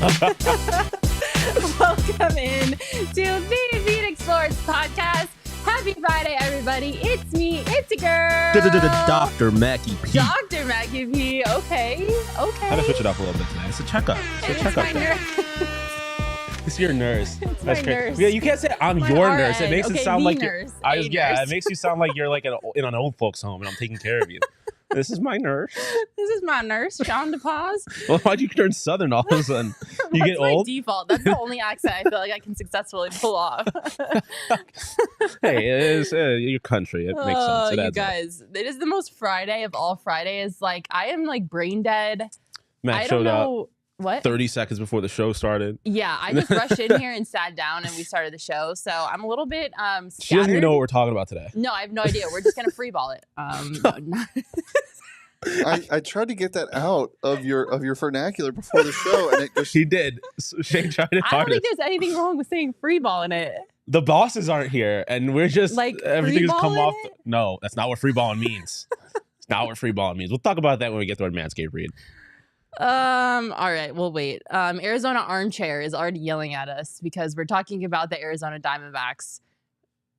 Welcome in to the PHNX Sports Podcast. Happy Friday, everybody. It's me. It's a girl. Dr. Mackie P. Dr. Mackie P. Okay. I'm going to switch it up a little bit today. It's a checkup. It's your nurse. It's That's my crazy. nurse. Yeah, you can't say I'm My your RN. nurse. It makes it Okay, sound the like nurse. it makes you sound like you're like in an old folks home and I'm taking care of you. This is my nurse. This is my nurse, Shawn DePaz. Well, why'd you turn Southern all of a sudden? You get my old? default. That's the only accent I feel like I can successfully pull off. Hey, it is your country. It makes sense. Oh, It you adds up. guys, it is the most Friday of all Fridays. Like, I am like brain dead. Matt I don't showed up know. What? 30 seconds before the show started. Yeah, I just rushed in here and sat down and we started the show. So I'm a little bit scattered. She doesn't even know what we're talking about today. No, I have no idea. We're just going to freeball it. I tried to get that out of your vernacular before the show, and it just She did. Shane tried it I don't hard. think there's anything wrong with saying freeball in it. The bosses aren't here, and we're just Like, everything's come freeballing off. it? No, that's not what freeballing means. It's not what freeballing means. We'll talk about that when we get to our Manscaped read. All right, we'll wait. Arizona Armchair is already yelling at us because we're talking about the Arizona Diamondbacks.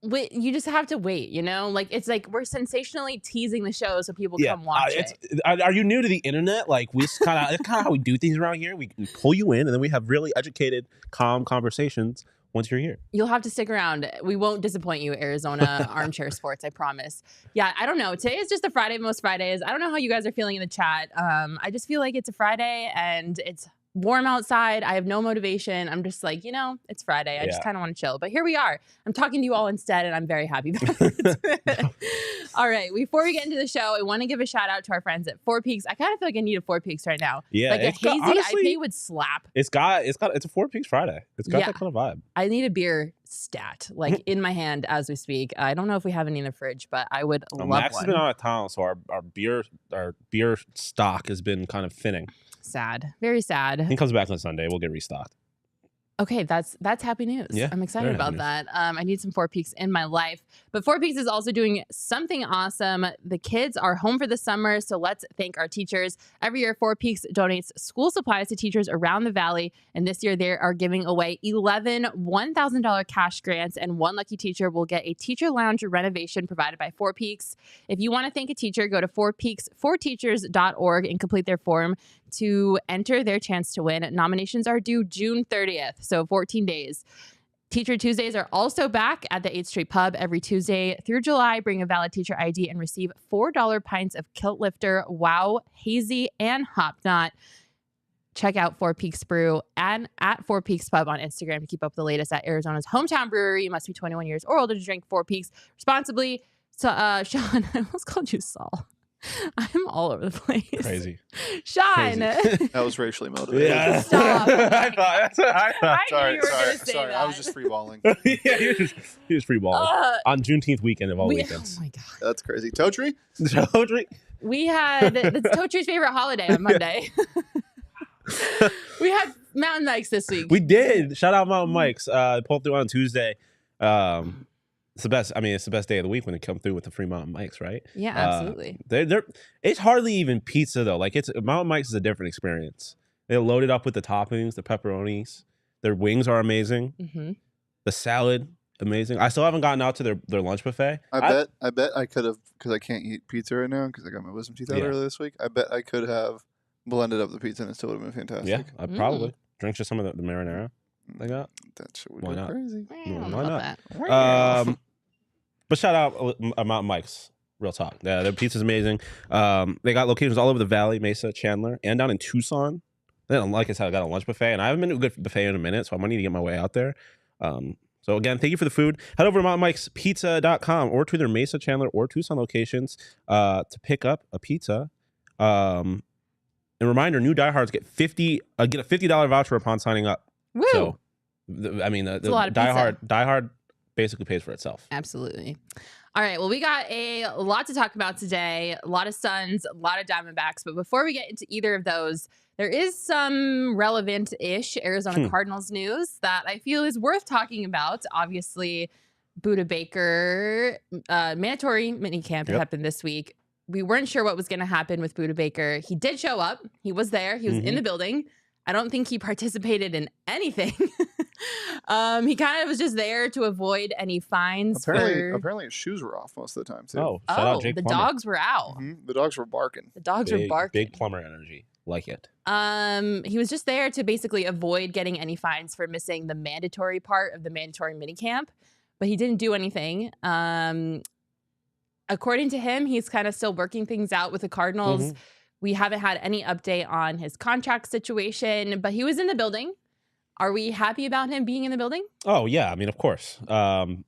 Wait, you just have to wait, you know? Like, it's like we're sensationally teasing the show so people come watch it. Are you new to the internet? Like it's kind of how we do things around here. We pull you in, and then we have really educated, calm conversations once you're here. You'll have to stick around. We won't disappoint you, Arizona Armchair Sports, I promise. Yeah, I don't know. Today is just a Friday of most Fridays. I don't know how you guys are feeling in the chat. I just feel like it's a Friday and it's warm outside. I have no motivation. I'm just like, it's Friday. I just kind of want to chill. But here we are. I'm talking to you all instead, and I'm very happy about it. All right. Before we get into the show, I want to give a shout out to our friends at Four Peaks. I kind of feel like I need a Four Peaks right now. Yeah, like a hazy IPA would slap. It's a Four Peaks Friday. It's got that kind of vibe. I need a beer stat, like in my hand as we speak. I don't know if we have any in the fridge, but I would love Max one. has been out of town, so our beer stock has been kind of thinning. Sad. Very sad. He comes back on Sunday. We'll get restocked. Okay, that's happy news. Yeah, I'm excited about that. I need some Four Peaks in my life. But Four Peaks is also doing something awesome. The kids are home for the summer, so let's thank our teachers. Every year, Four Peaks donates school supplies to teachers around the valley, and this year they are giving away 11 $1,000 cash grants, and one lucky teacher will get a teacher lounge renovation provided by Four Peaks. If you want to thank a teacher, go to fourpeaks4teachers.org and complete their form to enter their chance to win. Nominations are due June 30th, so 14 days. Teacher Tuesdays are also back at the 8th Street Pub every Tuesday through July. Bring a valid teacher ID and receive $4 pints of Kilt Lifter, Wow, Hazy, and Hop Knot. Check out Four Peaks Brew and at Four Peaks Pub on Instagram to keep up with the latest at Arizona's hometown brewery. You must be 21 years or older to drink Four Peaks responsibly. So, Shawn, I almost called you Saul. I'm all over the place. Crazy. Shawn. Crazy. That was racially motivated. Yeah. Stop. I thought. That's what I thought. I knew you were going to say sorry. that. I was just freeballing. Yeah, he was free balling on Juneteenth weekend of all weekends. Oh my God. That's crazy. Toe tree? We had, it's Tochi's favorite holiday on Monday. We had mountain bikes this week. We did. Shout out Mountain Mike's. Pulled through on Tuesday. It's the best. I mean, it's the best day of the week when they come through with the free Mountain Mike's, right? Yeah, absolutely. It's hardly even pizza though. Like Mountain Mike's is a different experience. They load it up with the toppings, the pepperonis. Their wings are amazing. Mm-hmm. The salad, amazing. I still haven't gotten out to their lunch buffet. I bet I could have, because I can't eat pizza right now because I got my wisdom teeth out earlier this week. I bet I could have blended up the pizza and it still would have been fantastic. Yeah, I probably drink just some of the marinara they got. That shit would Why go not? crazy. Why not? But shout out Mountain Mike's. Real talk. Yeah, their pizza's amazing. They got locations all over the valley, Mesa, Chandler, and down in Tucson. Then, like I said, I got a lunch buffet, and I haven't been to a good buffet in a minute, so I might need to get my way out there. So again, thank you for the food. Head over to mountainmikespizza.com or to their Mesa, Chandler, or Tucson locations to pick up a pizza. And reminder, new diehards get a $50 voucher upon signing up. Woo! So, the lot of diehard basically pays for itself. Absolutely. All right. Well, we got a lot to talk about today. A lot of Suns, a lot of Diamondbacks. But before we get into either of those, there is some relevant-ish Arizona Cardinals news that I feel is worth talking about. Obviously, Budda Baker, mandatory minicamp happened this week. We weren't sure what was going to happen with Budda Baker. He did show up. He was there. He was in the building. I don't think he participated in anything. He kind of was just there to avoid any fines. Apparently his shoes were off most of the time too. Oh, shout out Jake the Plummer. dogs were out. The dogs were barking. The dogs were barking. Big Plummer energy. Like it. He was just there to basically avoid getting any fines for missing the mandatory part of the mandatory minicamp, but he didn't do anything. According to him, he's kind of still working things out with the Cardinals. We haven't had any update on his contract situation, but he was in the building. Are we happy about him being in the building? Oh, yeah. I mean, of course. Because,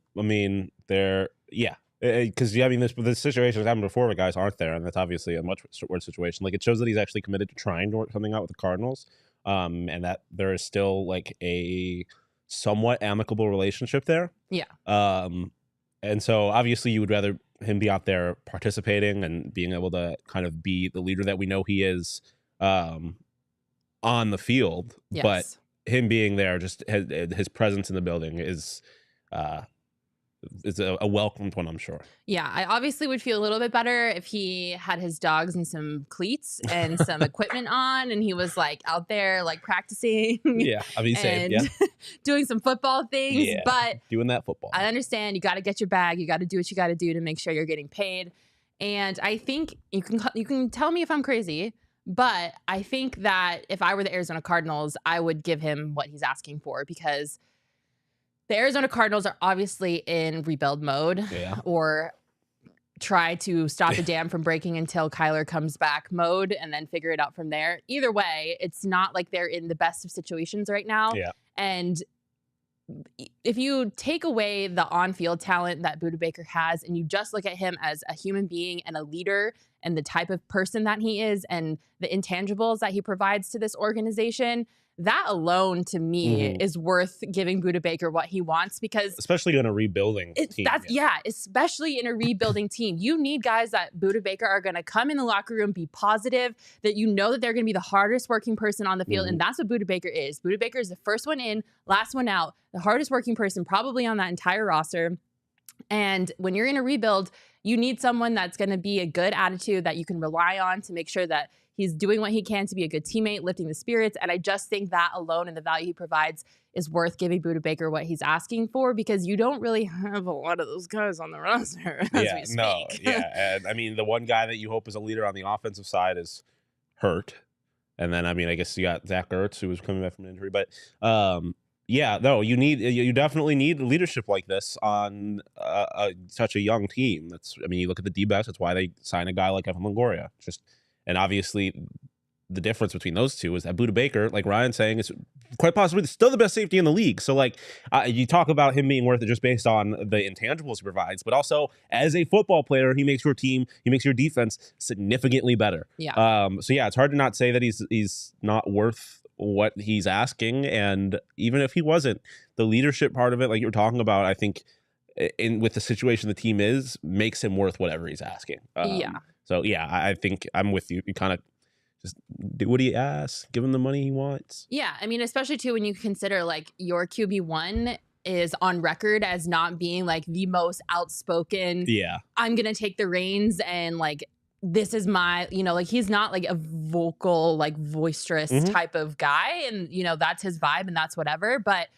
this situation has happened before where guys aren't there, and that's obviously a much worse situation. Like, it shows that he's actually committed to trying to work something out with the Cardinals, and that there is still, like, a somewhat amicable relationship there. Yeah. And so, obviously, you would rather him be out there participating and being able to kind of be the leader that we know he is on the field. Yes. But him being there, just his presence in the building is a welcomed one, I'm sure. Yeah, I obviously would feel a little bit better if he had his dogs and some cleats and some equipment on, and he was like out there like practicing. Yeah, I mean, same. Yeah, doing some football things. Yeah, but doing that football. I understand you got to get your bag. You got to do what you got to do to make sure you're getting paid. And I think you can tell me if I'm crazy, but I think that if I were the Arizona Cardinals, I would give him what he's asking for, because the Arizona Cardinals are obviously in rebuild mode, or try to stop the dam from breaking until Kyler comes back mode and then figure it out from there. Either way, it's not like they're in the best of situations right now. Yeah. And if you take away the on-field talent that Budda Baker has and you just look at him as a human being and a leader and the type of person that he is and the intangibles that he provides to this organization, that alone to me is worth giving Budda Baker what he wants, because especially in a rebuilding team. Especially in a rebuilding team. You need guys that Budda Baker are going to come in the locker room, be positive, that you know that they're going to be the hardest working person on the field. And that's what Budda Baker is. Budda Baker is the first one in, last one out, the hardest working person probably on that entire roster. And when you're in a rebuild, you need someone that's going to be a good attitude that you can rely on to make sure that he's doing what he can to be a good teammate, lifting the spirits. And I just think that alone and the value he provides is worth giving Budda Baker what he's asking for, because you don't really have a lot of those guys on the roster as we speak. And I mean, the one guy that you hope is a leader on the offensive side is hurt. And then, I mean, I guess you got Zach Ertz, who was coming back from injury. But you definitely need leadership like this on such a young team. You look at the D-backs, that's why they sign a guy like Evan Longoria. And obviously, the difference between those two is that Budda Baker, like Ryan's saying, is quite possibly still the best safety in the league. So, you talk about him being worth it just based on the intangibles he provides, but also as a football player, he makes your defense significantly better. Yeah. It's hard to not say that he's not worth what he's asking. And even if he wasn't, the leadership part of it, like you were talking about, I think with the situation the team is, makes him worth whatever he's asking. So, I think I'm with you. You kind of just do what he asks, give him the money he wants. Yeah, I mean, especially, too, when you consider, like, your QB1 is on record as not being, like, the most outspoken, I'm going to take the reins and, like, this is my, he's not, like, a vocal, like, boisterous type of guy. And, that's his vibe and that's whatever. But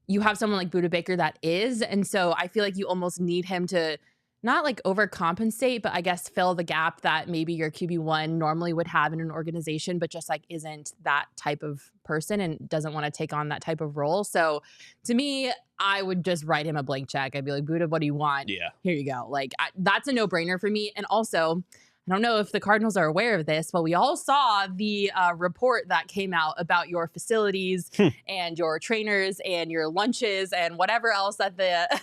you have someone like Budda Baker that is. And so I feel like you almost need him to not like overcompensate, but I guess fill the gap that maybe your QB1 normally would have in an organization, but just like isn't that type of person and doesn't want to take on that type of role. So to me, I would just write him a blank check. I'd be like, Budda, what do you want? Yeah. Here you go. Like that's a no-brainer for me. And also, I don't know if the Cardinals are aware of this, but we all saw the report that came out about your facilities and your trainers and your lunches and whatever else that the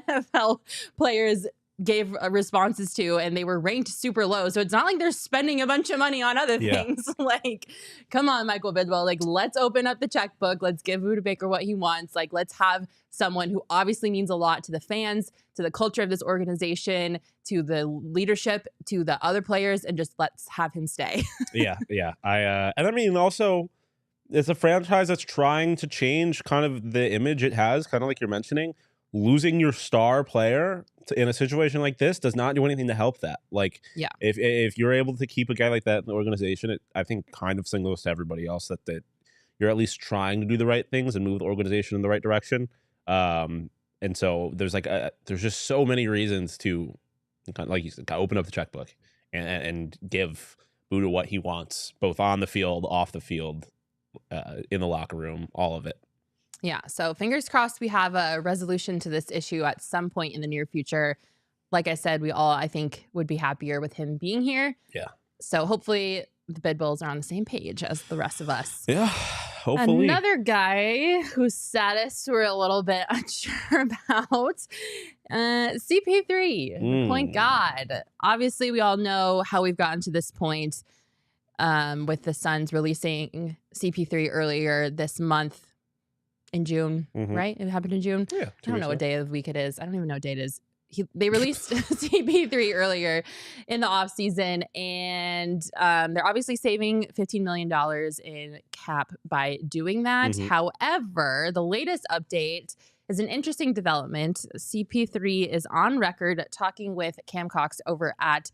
NFL players gave responses to, and they were ranked super low. So it's not like they're spending a bunch of money on other things. Like, come on, Michael Bidwell. Like, let's open up the checkbook. Let's give Budda Baker what he wants. Like, let's have someone who obviously means a lot to the fans, to the culture of this organization, to the leadership, to the other players, and just let's have him stay. Also, it's a franchise that's trying to change kind of the image it has, kind of like you're mentioning. Losing your star player in a situation like this does not do anything to help that. Like, if you're able to keep a guy like that in the organization, it, I think, kind of signals to everybody else that you're at least trying to do the right things and move the organization in the right direction. And so there's there's just so many reasons to, kind of, like you said, kind of open up the checkbook and give Budda what he wants, both on the field, off the field, in the locker room, all of it. Yeah. So fingers crossed we have a resolution to this issue at some point in the near future. Like I said, we all, I think, would be happier with him being here. Yeah. So hopefully the Bid Bulls are on the same page as the rest of us. Yeah, hopefully. Another guy whose status we're a little bit unsure about, CP3, the point guard. Obviously, we all know how we've gotten to this point with the Suns releasing CP3 earlier this month in June, right? It happened in June. Yeah, I don't know what day of the week it is. I don't even know what day it is. They released CP3 earlier in the offseason, and they're obviously saving $15 million in cap by doing that. However, the latest update is an interesting development. CP3 is on record talking with Cam Cox over at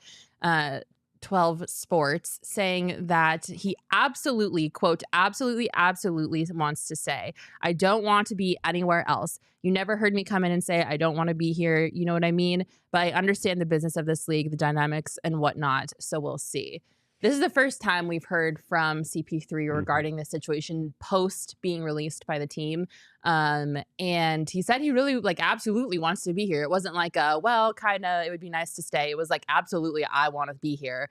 12 Sports, saying that he absolutely, quote, absolutely wants to say, I don't want to be anywhere else. You never heard me come in and say, I don't want to be here. You know what I mean? But I understand the business of this league, the dynamics and whatnot. So we'll see. This is the first time we've heard from CP3 regarding the situation post being released by the team. And he said he really absolutely wants to be here. It wasn't like well, kind of, it would be nice to stay. It was like, absolutely, I want to be here.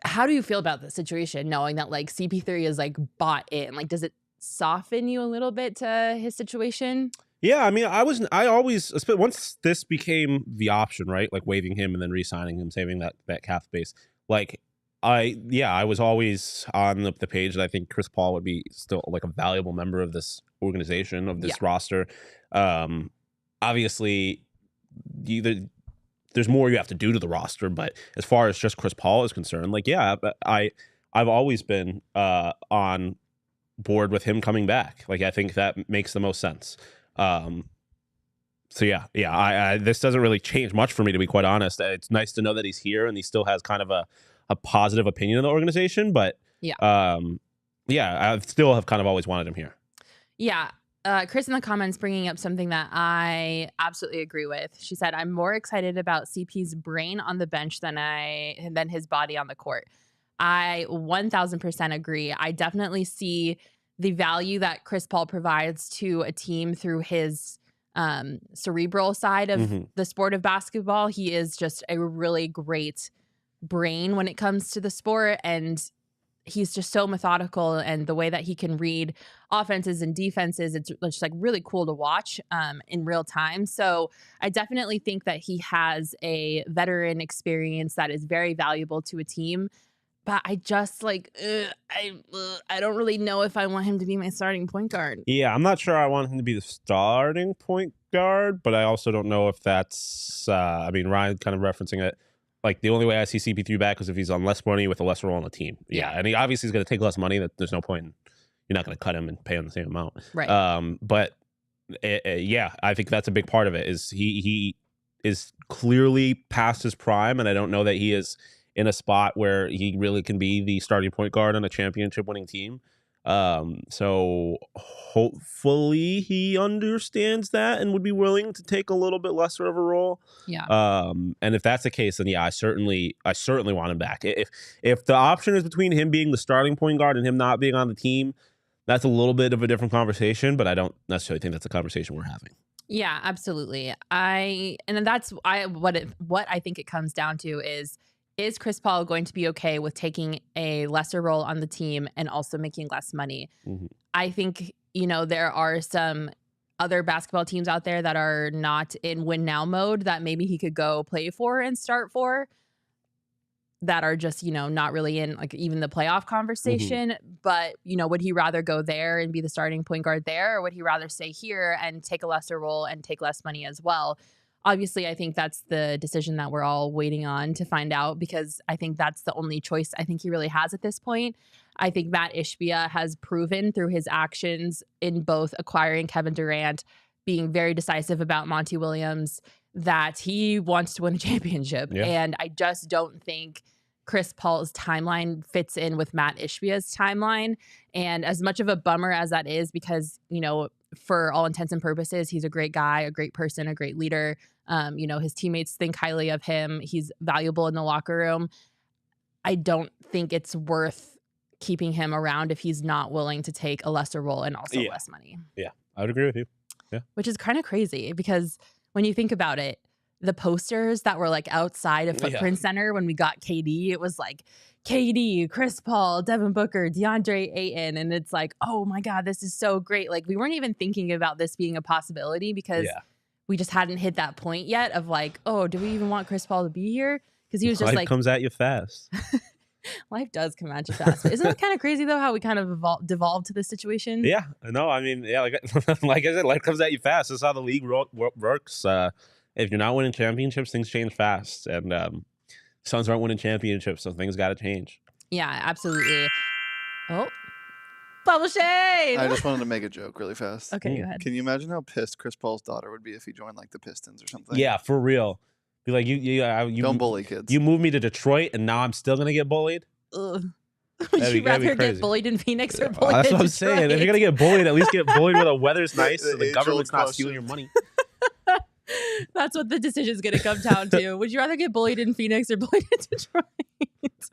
How do you feel about the situation, knowing that CP3 is bought in? Does it soften you a little bit to his situation? Yeah, I mean, I always, once this became the option, right? Waiving him and then re-signing him, saving that cap space. I was always on the page that I think Chris Paul would be still a valuable member of this organization, of this roster. Obviously, there's more you have to do to the roster, but as far as just Chris Paul is concerned, I've always been on board with him coming back. I think that makes the most sense. So yeah, this doesn't really change much for me, to be quite honest. It's nice to know that he's here and he still has kind of a positive opinion of the organization, but I still have kind of always wanted him here. Yeah. Chris in the comments bringing up something that I absolutely agree with. She said, I'm more excited about CP's brain on the bench than his body on the court. I 1000% agree. I definitely see the value that Chris Paul provides to a team through his cerebral side of the sport of basketball. He is just a really great brain when it comes to the sport, and he's just so methodical, and the way that he can read offenses and defenses, it's just really cool to watch in real time. So I definitely think that he has a veteran experience that is very valuable to a team. But I just I don't really know if I want him to be my starting point guard. Yeah, I'm not sure I want him to be the starting point guard, but I also don't know if that's, Ryan kind of referencing it. The only way I see CP3 back is if he's on less money with a lesser role on the team. Yeah. And he obviously is going to take less money. There's no point you're not going to cut him and pay him the same amount. Right. But I think that's a big part of it. Is he is clearly past his prime, and I don't know that he is in a spot where he really can be the starting point guard on a championship winning team. So hopefully he understands that and would be willing to take a little bit lesser of a role. Yeah. And if that's the case, then I certainly want him back. If the option is between him being the starting point guard and him not being on the team, that's a little bit of a different conversation, but I don't necessarily think that's a conversation we're having. Yeah, absolutely. What I think it comes down to is Chris Paul going to be okay with taking a lesser role on the team and also making less money? I think, there are some other basketball teams out there that are not in win now mode that maybe he could go play for and start for, that are just, not really in even the playoff conversation. But, would he rather go there and be the starting point guard there, or would he rather stay here and take a lesser role and take less money as well? Obviously, I think that's the decision that we're all waiting on to find out, because I think that's the only choice I think he really has at this point. I think Matt Ishbia has proven through his actions in both acquiring Kevin Durant, being very decisive about Monty Williams, that he wants to win a championship. Yeah. And I just don't think Chris Paul's timeline fits in with Matt Ishbia's timeline. And as much of a bummer as that is, because, you know, for all intents and purposes, he's a great guy, a great person, a great leader. You know, his teammates think highly of him. He's valuable in the locker room. I don't think it's worth keeping him around if he's not willing to take a lesser role and also less money. Yeah, I would agree with you. Yeah. Which is kind of crazy because when you think about it, the posters that were like outside of Footprint Center when we got KD, it was like KD, Chris Paul, Devin Booker, DeAndre Ayton. And it's like, oh my God, this is so great. Like we weren't even thinking about this being a possibility because we just hadn't hit that point yet of like, oh, do we even want Chris Paul to be here? Because he was just Life comes at you fast. Life does come at you fast. But isn't it kind of crazy though how we kind of devolved to this situation? Yeah, no, I mean, yeah, like I said, life comes at you fast. That's how the league works. If you're not winning championships, things change fast. And Suns aren't winning championships, so things got to change. Yeah, absolutely. Oh, bubble shade. I just wanted to make a joke really fast. Okay, go ahead. Can you imagine how pissed Chris Paul's daughter would be if he joined like the Pistons or something? Yeah, for real. Be like, you don't bully kids. You moved me to Detroit, and now I'm still gonna get bullied. Ugh. Would you rather get bullied in Phoenix or bullied That's in what I'm Detroit? saying. If you're gonna get bullied, at least get bullied where the weather's nice and the government's not stealing your money. That's what the decision's going to come down to. Would you rather get bullied in Phoenix or bullied in Detroit?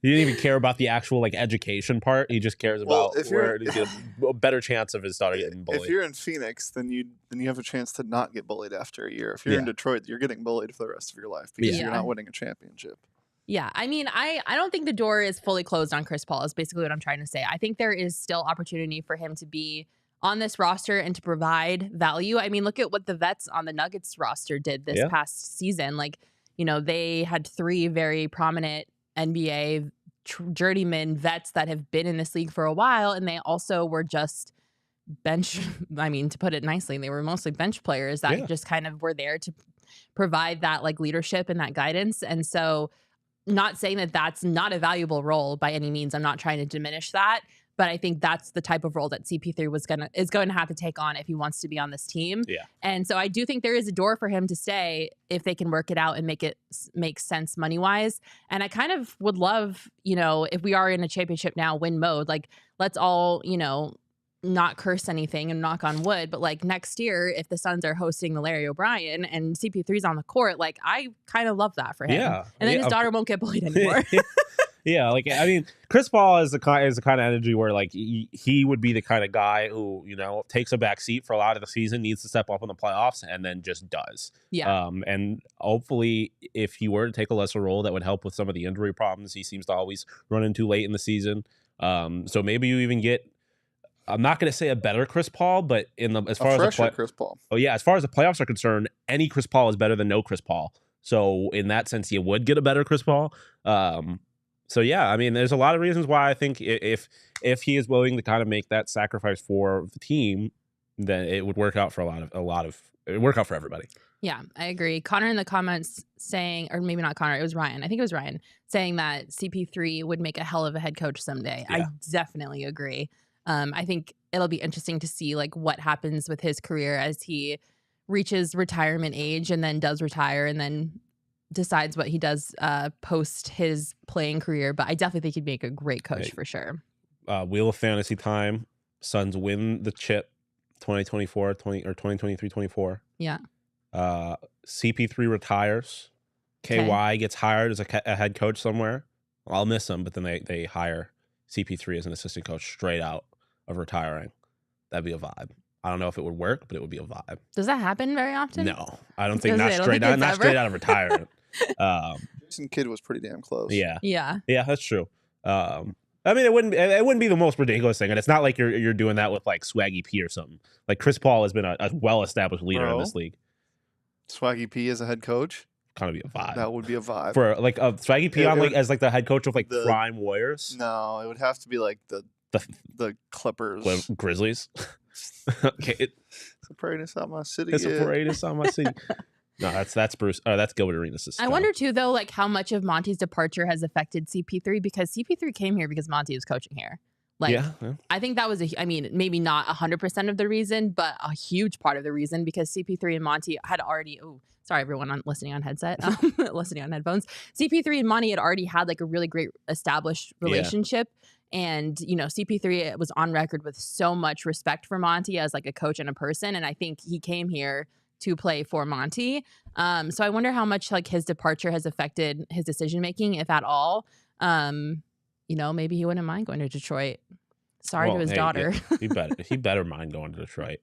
He didn't even care about the actual like education part. He just cares about where to get a better chance of his daughter getting bullied. If you're in Phoenix, then you have a chance to not get bullied after a year. If you're in Detroit, you're getting bullied for the rest of your life because you're not winning a championship. Yeah, I mean, I don't think the door is fully closed on Chris Paul is basically what I'm trying to say. I think there is still opportunity for him to be on this roster and to provide value. I mean, look at what the vets on the Nuggets roster did this past season. Like, you know, they had 3 very prominent NBA journeyman vets that have been in this league for a while, and they also were just bench. I mean, to put it nicely, they were mostly bench players that just kind of were there to provide that like leadership and that guidance. And so, not saying that that's not a valuable role by any means. I'm not trying to diminish that. But I think that's the type of role that CP3 is going to have to take on if he wants to be on this team. Yeah. And so I do think there is a door for him to stay if they can work it out and make it make sense money-wise. And I kind of would love, you know, if we are in a championship now win mode, like let's all, you know, not curse anything and knock on wood. But like next year, if the Suns are hosting the Larry O'Brien and CP3's on the court, like I kind of love that for him. Yeah. And then his daughter won't get bullied anymore. Yeah, like I mean, Chris Paul is the kind of energy where like he would be the kind of guy who, you know, takes a back seat for a lot of the season, needs to step up in the playoffs, and then just does. Yeah. And hopefully, if he were to take a lesser role, that would help with some of the injury problems he seems to always run into late in the season. So maybe you even get. I'm not going to say a better Chris Paul, but as far as Chris Paul. Oh yeah, as far as the playoffs are concerned, any Chris Paul is better than no Chris Paul. So in that sense, you would get a better Chris Paul. So yeah, I mean, there's a lot of reasons why I think if he is willing to kind of make that sacrifice for the team, then it would work out for it would work out for everybody. Yeah, I agree. Connor in the comments saying, or maybe not Connor, it was Ryan. I think it was Ryan saying that CP3 would make a hell of a head coach someday. Yeah. I definitely agree. I think it'll be interesting to see like what happens with his career as he reaches retirement age and then does retire and then decides what he does post his playing career. But I definitely think he'd make a great coach for sure. Wheel of Fantasy time. Suns win the chip 2023-24. Yeah. CP3 retires. KY gets hired as a head coach somewhere. I'll miss him, but then they hire CP3 as an assistant coach straight out of retiring. That'd be a vibe. I don't know if it would work, but it would be a vibe. Does that happen very often? No, I don't think not straight out of retirement. Jason Kidd was pretty damn close. Yeah, that's true. I mean, it wouldn't be the most ridiculous thing, and it's not like you're doing that with like Swaggy P or something. Like Chris Paul has been a well-established leader in this league. Swaggy P as a head coach, kind of be a vibe. That would be a vibe for like Swaggy P as like the head coach of like the Prime Warriors. No, it would have to be like the Clippers, Grizzlies. Okay, it's a parade inside my city. It's a parade inside my city. No, that's Bruce. That's Gilbert Arenas. I wonder too, though, like how much of Monty's departure has affected CP3 because CP3 came here because Monty was coaching here. Like, yeah. I think that was maybe not 100% of the reason, but a huge part of the reason, because CP3 and Monty had already, sorry, everyone listening on headset, listening on headphones. CP3 and Monty had already had like a really great established relationship. And, CP3 was on record with so much respect for Monty as like a coach and a person. And I think he came here to play for Monty. So I wonder how much like his departure has affected his decision-making, if at all. Maybe he wouldn't mind going to Detroit. Sorry to his daughter. Yeah, he better mind going to Detroit.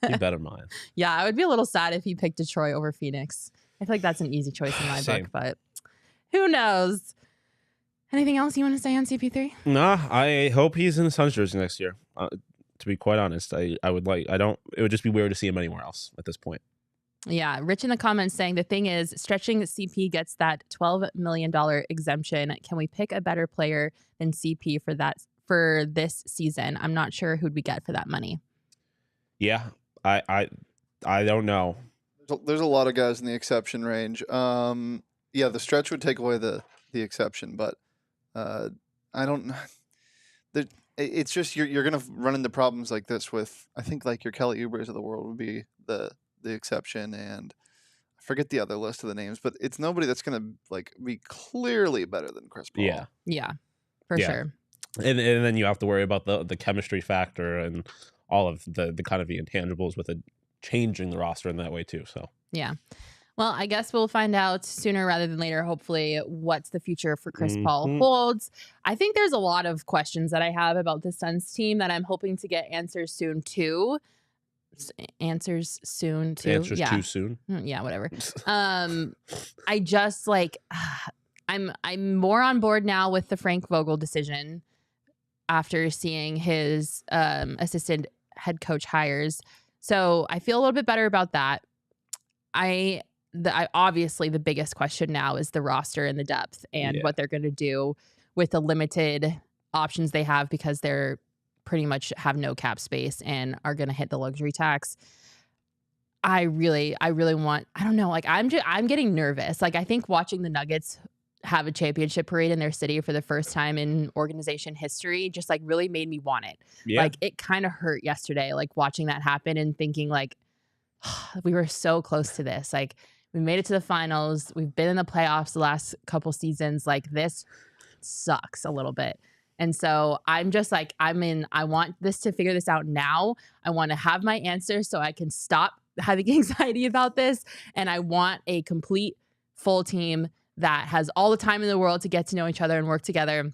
He better mind. Yeah, I would be a little sad if he picked Detroit over Phoenix. I feel like that's an easy choice in my book, but who knows? Anything else you want to say on CP3? Nah, I hope he's in the Suns jersey next year. To be quite honest, it would just be weird to see him anywhere else at this point. Yeah, Rich in the comments saying the thing is, stretching CP gets that $12 million exemption. Can we pick a better player than CP for this season? I'm not sure who'd we get for that money. Yeah, I don't know. There's a lot of guys in the exception range. The stretch would take away the exception, but I don't. It's just you're gonna run into problems like this with, I think, like your Kelly Oubres of the world would be the exception, and I forget the other list of the names, but it's nobody that's gonna like be clearly better than Chris Paul. Yeah, for sure. And then you have to worry about the chemistry factor and all of the kind of the intangibles with it changing the roster in that way too. So yeah. Well, I guess we'll find out sooner rather than later, hopefully, what's the future for Chris Paul holds. I think there's a lot of questions that I have about the Suns team that I'm hoping to get answers soon too. Answers too soon. Yeah, whatever. I just like I'm more on board now with the Frank Vogel decision after seeing his assistant head coach hires. So I feel a little bit better about that. Obviously the biggest question now is the roster and the depth and what they're going to do with the limited options they have, because they're pretty much have no cap space and are going to hit the luxury tax. I really want, I don't know, like I'm getting nervous. Like I think watching the Nuggets have a championship parade in their city for the first time in organization history just like really made me want it. Yeah. Like it kind of hurt yesterday, like watching that happen and thinking like, we were so close to this. Like we made it to the finals. We've been in the playoffs the last couple seasons. Like this sucks a little bit. And so I'm just like, I want this to figure this out now. I want to have my answers so I can stop having anxiety about this. And I want a complete full team that has all the time in the world to get to know each other and work together.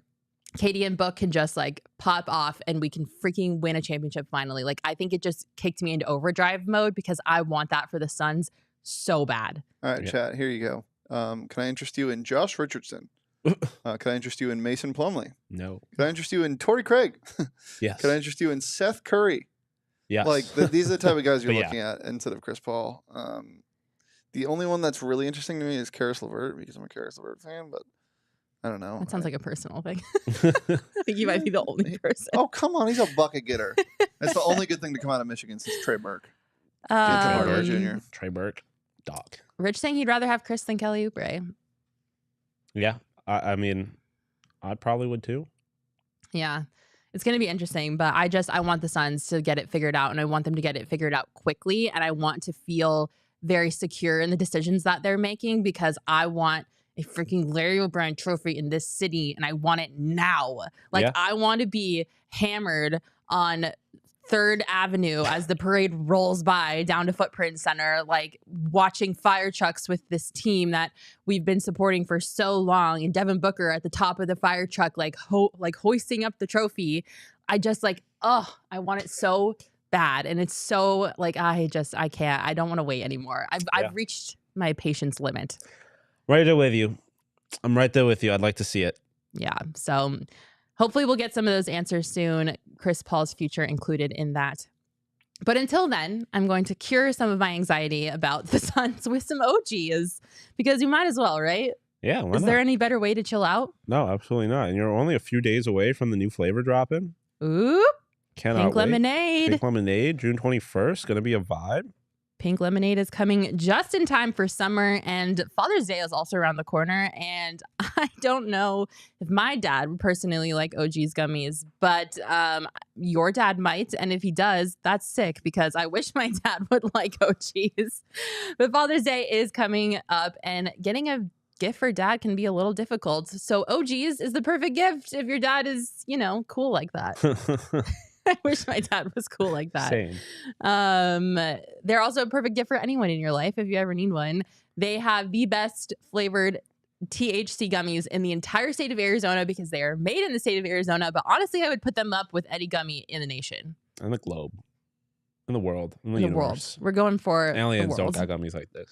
Katie and Book can just like pop off and we can freaking win a championship finally. Like I think it just kicked me into overdrive mode because I want that for the Suns so bad. All right, chat, here you go. Can I interest you in Josh Richardson? Can I interest you in Mason Plumlee? No. Can I interest you in Torrey Craig? Yes. Can I interest you in Seth Curry? Yes. Like these are the type of guys you're looking at instead of Chris Paul. The only one that's really interesting to me is Karis LeVert because I'm a Karis LeVert fan, but I don't know. That sounds like a personal thing. I think you might be the only person. Oh, come on. He's a bucket getter. That's the only good thing to come out of Michigan since Trey Burke. Jr. Trey Burke. Doc. Rich saying he'd rather have Chris than Kelly Oubre. Yeah. I mean, I probably would too. Yeah. It's going to be interesting, but I want the Suns to get it figured out, and I want them to get it figured out quickly, and I want to feel very secure in the decisions that they're making because I want a freaking Larry O'Brien trophy in this city, and I want it now. Like, I want to be hammered on 3rd Avenue as the parade rolls by down to Footprint Center, like watching fire trucks with this team that we've been supporting for so long, and Devin Booker at the top of the fire truck, like hoisting up the trophy. I just like, I want it so bad. And it's so like, I can't, I don't want to wait anymore. I've reached my patience limit. Right there with you. I'm right there with you. I'd like to see it. Yeah. So hopefully we'll get some of those answers soon. Chris Paul's future included in that. But until then, I'm going to cure some of my anxiety about the Suns with some OGs because you might as well, right? Yeah. Why Is not? there any better way to chill out? No, absolutely not. And you're only a few days away from the new flavor dropping. Ooh. Cannot Pink wait. lemonade. Pink lemonade, June 21st. Going to be a vibe. Pink lemonade is coming just in time for summer, and Father's Day is also around the corner. And I don't know if my dad would personally like OG's gummies, but your dad might. And if he does, that's sick because I wish my dad would like OG's. But Father's Day is coming up, and getting a gift for dad can be a little difficult. So OG's is the perfect gift if your dad is, you know, cool like that. I wish my dad was cool like that. Same. They're also a perfect gift for anyone in your life if you ever need one. They have the best flavored THC gummies in the entire state of Arizona because they are made in the state of Arizona. But honestly, I would put them up with any gummy in the nation. And the globe. In the world. In the world. universe. We're going for Aliens the world. don't got gummies like this.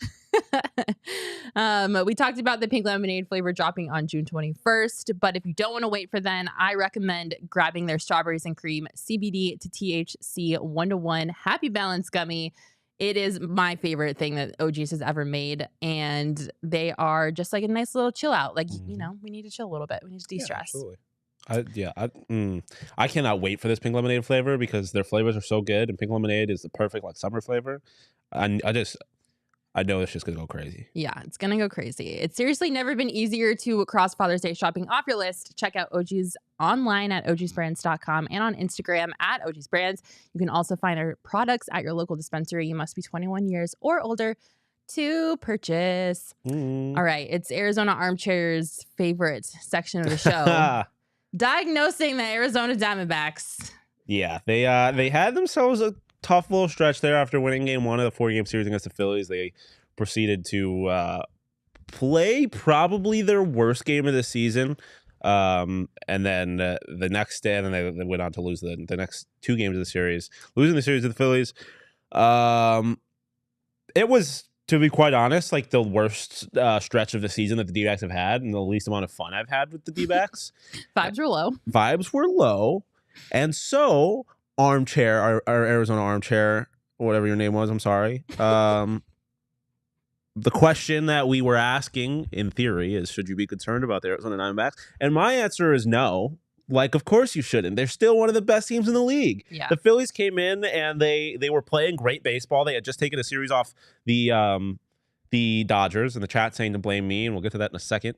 We talked about the pink lemonade flavor dropping on June 21st, but if you don't want to wait for then, I recommend grabbing their strawberries and cream CBD to THC 1-to-1 Happy Balance gummy. It is my favorite thing that OG's has ever made, and they are just like a nice little chill out. Like, you know, we need to chill a little bit. We need to de-stress. Yeah, absolutely. I cannot wait for this pink lemonade flavor because their flavors are so good, and pink lemonade is the perfect like summer flavor. I know it's just gonna go crazy. Yeah, it's gonna go crazy. It's seriously never been easier to cross Father's Day shopping off your list. Check out OG's online at ogsbrands.com and on Instagram at ogsbrands. You can also find our products at your local dispensary. You must be 21 years or older to purchase. All right, it's Arizona Armchair's favorite section of the show. Diagnosing the Arizona Diamondbacks. Yeah, they had themselves a tough little stretch there after winning game 1 of the 4-game series against the Phillies. They proceeded to play probably their worst game of the season. And then the next day, and then they went on to lose the next 2 games of the series, losing the series to the Phillies. It was, to be quite honest, like the worst stretch of the season that the D-Backs have had and the least amount of fun I've had with the D-Backs. Vibes were low. Vibes were low. And so Armchair, our Arizona Armchair, or whatever your name was, I'm sorry. The question that we were asking, in theory, is should you be concerned about the Arizona Diamondbacks? And my answer is no. Like, of course you shouldn't. They're still one of the best teams in the league. Yeah. The Phillies came in and they were playing great baseball. They had just taken a series off the Dodgers, and the chat saying to blame me, and we'll get to that in a second.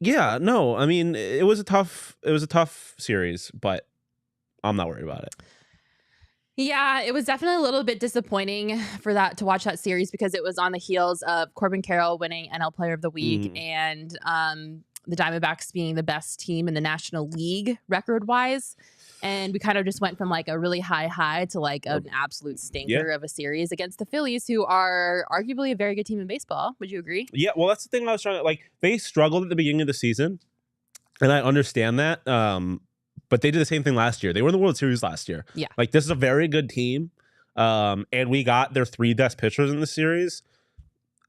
Yeah, no, I mean, it was a tough series, but I'm not worried about it. Yeah, it was definitely a little bit disappointing to watch that series because it was on the heels of Corbin Carroll winning NL Player of the Week and the Diamondbacks being the best team in the National League record-wise. And we kind of just went from like a really high to like an absolute stinker of a series against the Phillies, who are arguably a very good team in baseball. Would you agree? Yeah, well, that's the thing I was trying to, like, they struggled at the beginning of the season, and I understand that. But they did the same thing last year. They were in the World Series last year. Yeah. Like, this is a very good team. And we got their 3 best pitchers in the series.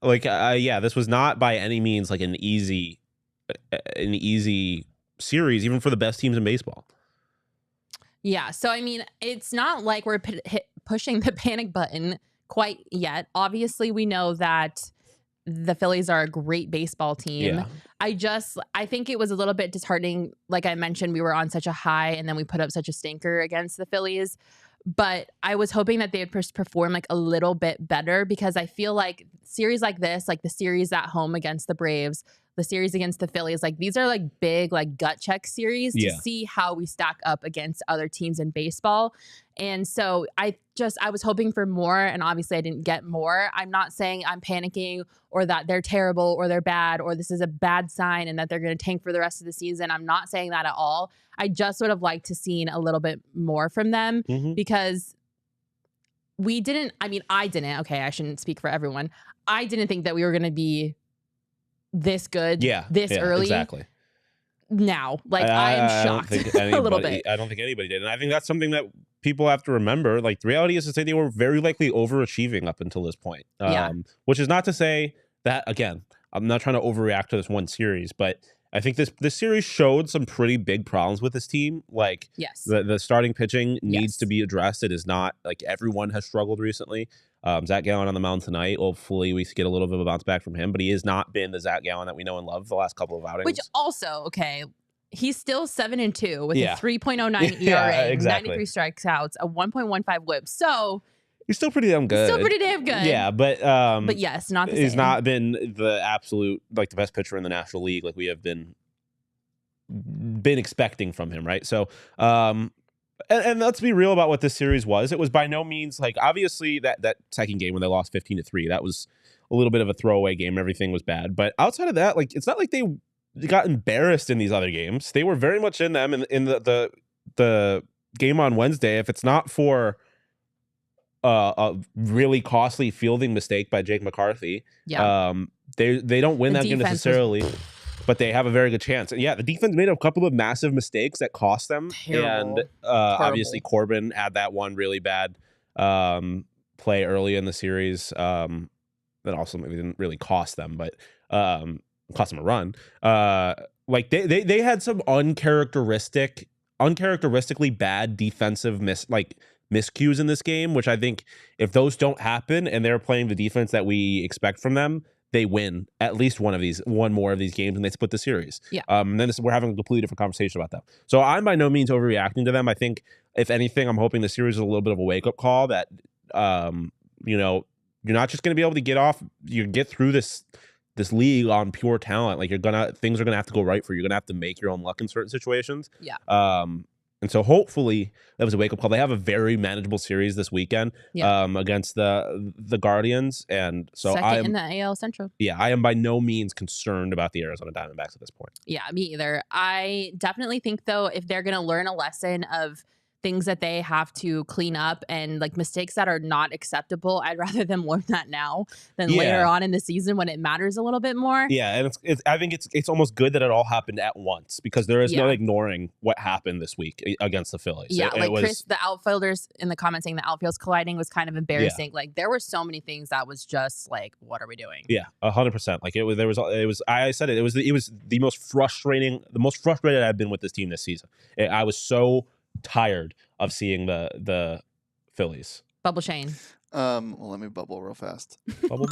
Like, this was not by any means like an easy series, even for the best teams in baseball. Yeah. So, I mean, it's not like we're pushing the panic button quite yet. Obviously, we know that the Phillies are a great baseball team. Yeah. I think it was a little bit disheartening. Like I mentioned, we were on such a high and then we put up such a stinker against the Phillies. But I was hoping that they would perform like a little bit better, because I feel like series like this, like the series at home against the Braves, the series against the Phillies, like these are like big, like gut check series to see how we stack up against other teams in baseball. And so I was hoping for more, and obviously I didn't get more. I'm not saying I'm panicking or that they're terrible or they're bad or this is a bad sign and that they're going to tank for the rest of the season. I'm not saying that at all. I just would have liked to seen a little bit more from them because I didn't. Okay, I shouldn't speak for everyone. I didn't think that we were going to be this good this early. Exactly. Now, like, I'm shocked a little bit. I don't think anybody did. And I think that's something that people have to remember. Like, the reality is to say they were very likely overachieving up until this point. Which is not to say that, again, I'm not trying to overreact to this one series, but I think this series showed some pretty big problems with this team. Like, the starting pitching needs to be addressed. It is not like everyone has struggled recently. Zac Gallen on the mound tonight. Hopefully we get a little bit of a bounce back from him, but he has not been the Zac Gallen that we know and love the last couple of outings. Which also, okay, He's still 7-2 with Yeah. a 3.09 ERA, Yeah, exactly. 93 strikeouts, a 1.15 WHIP. So He's still pretty damn good. still pretty damn good. Yeah, but yes, not the he's same. not been the absolute like the best pitcher in the National League like we have been expecting from him, right? So and let's be real about what this series was. It was by no means like obviously that second game when they lost 15-3, that was a little bit of a throwaway game. Everything was bad. But outside of that, like it's not like they got embarrassed in these other games. They were very much in them in the game on Wednesday. If it's not for a really costly fielding mistake by Jake McCarthy, they don't win that game necessarily. But they have a very good chance. And yeah, the defense made a couple of massive mistakes that cost them. Terrible. And obviously Corbin had that one really bad play early in the series that also maybe didn't really cost them, but cost them a run. Like they had some uncharacteristically bad defensive miscues in this game, which I think if those don't happen and they're playing the defense that we expect from them, they win at least one more of these games, and they split the series. Yeah. And then we're having a completely different conversation about them. So I'm by no means overreacting to them. I think, if anything, I'm hoping the series is a little bit of a wake up call that, you're not just going to be able to get through this league on pure talent. Like things are gonna have to go right for you. You're gonna have to make your own luck in certain situations. Yeah. And so hopefully that was a wake up call. They have a very manageable series this weekend against the Guardians, and so second in the AL Central. Yeah, I am by no means concerned about the Arizona Diamondbacks at this point. Yeah, me either. I definitely think though, if they're gonna learn a lesson of things that they have to clean up and like mistakes that are not acceptable, I'd rather them learn that now than later on in the season when it matters a little bit more. Yeah, and I think it's almost good that it all happened at once because there is no ignoring what happened this week against the Phillies. Yeah, Chris, the outfilders in the comments saying the outfields colliding was kind of embarrassing. Yeah. Like there were so many things that was just like, what are we doing? Yeah, 100%. Like it was. I said it. It was the most frustrating. The most frustrated I've been with this team this season. I was so tired of seeing the Phillies. Bubble Shane. Well, let me bubble real fast. Bubble.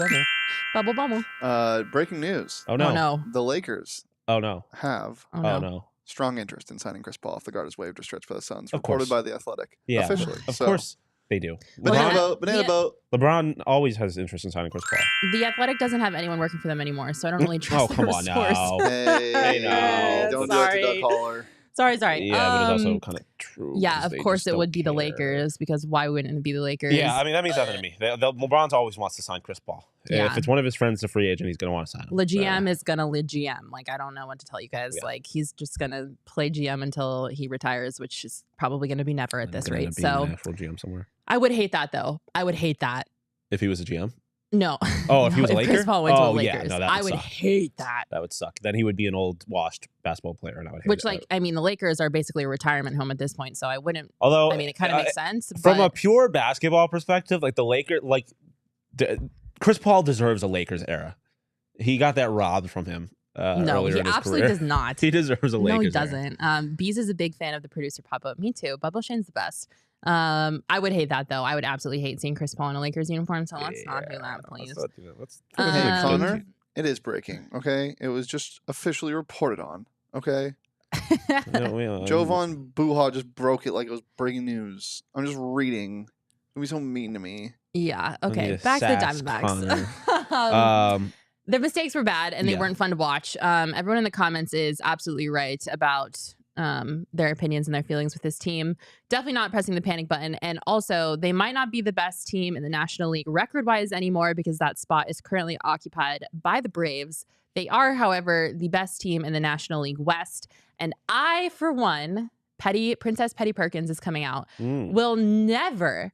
Breaking news. Oh no. The Lakers. Oh no. Have. Oh no. Strong interest in signing Chris Paul if the guard is waived or stretched by the Suns. Of Reported course. by The Athletic. Yeah. Officially. Of course they do. Banana boat. LeBron always has interest in signing Chris Paul. The Athletic doesn't have anyone working for them anymore, so I don't really trust come on source. now. Hey, no. Don't do it to Doug Holler. Sorry. Yeah, but it's also kind of true. Yeah, of course it would be the Lakers because why wouldn't it be the Lakers? Yeah, I mean, that means nothing to me. LeBron's always wants to sign Chris Paul. Yeah. If it's one of his friends, a free agent, he's going to want to sign him. GM is going to GM. Like, I don't know what to tell you guys. Yeah. Like, he's just going to play GM until he retires, which is probably going to be never at this rate. So, an actual GM somewhere. I would hate that, though. I would hate that. If he was a GM? No. Oh, if he was a Laker? Chris Paul went to the Lakers. Yeah, no, that would I would suck. hate that. That would suck. Then he would be an old, washed basketball player, and I would hate Which, it. I mean, the Lakers are basically a retirement home at this point, so I wouldn't. Although, I mean, it kind of makes sense. From a pure basketball perspective, like the Lakers, Chris Paul deserves a Lakers era. He got that robbed from him. No, he absolutely does not. He deserves a Lakers. No, he doesn't. Bees is a big fan of the producer pop-up. Me too. Bubble Shane's the best. I would hate that though. I would absolutely hate seeing Chris Paul in a Lakers uniform. So let's not do that, please. Hey, Connor, it is breaking. Okay, it was just officially reported on. Okay. Jovan Buha just broke it like it was breaking news. I'm just reading. Don't be so mean to me. Yeah. Okay. Back to the Diamondbacks. The mistakes were bad and they weren't fun to watch. Everyone in the comments is absolutely right about their opinions and their feelings with this team. Definitely not pressing the panic button. And also, they might not be the best team in the National League record-wise anymore because that spot is currently occupied by the Braves. They are, however, the best team in the National League West. And I, for one, Princess Petty Perkins is coming out, will never,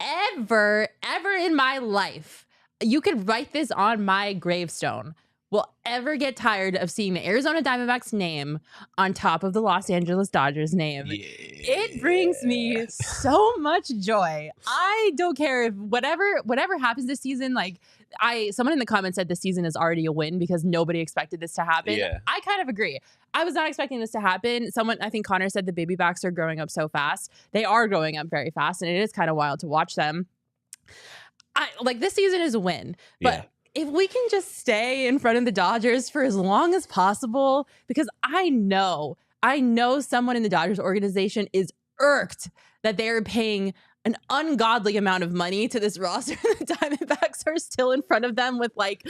ever, ever in my life, you could write this on my gravestone, will ever get tired of seeing the Arizona Diamondbacks name on top of the Los Angeles Dodgers name. Yeah. It brings me so much joy. I don't care if whatever happens this season, someone in the comments said this season is already a win because nobody expected this to happen. Yeah. I kind of agree. I was not expecting this to happen. I think Connor said the baby backs are growing up so fast. They are growing up very fast, and it is kind of wild to watch them. This season is a win, but if we can just stay in front of the Dodgers for as long as possible, because I know I know someone in the Dodgers organization is irked that they are paying an ungodly amount of money to this roster. The Diamondbacks are still in front of them with like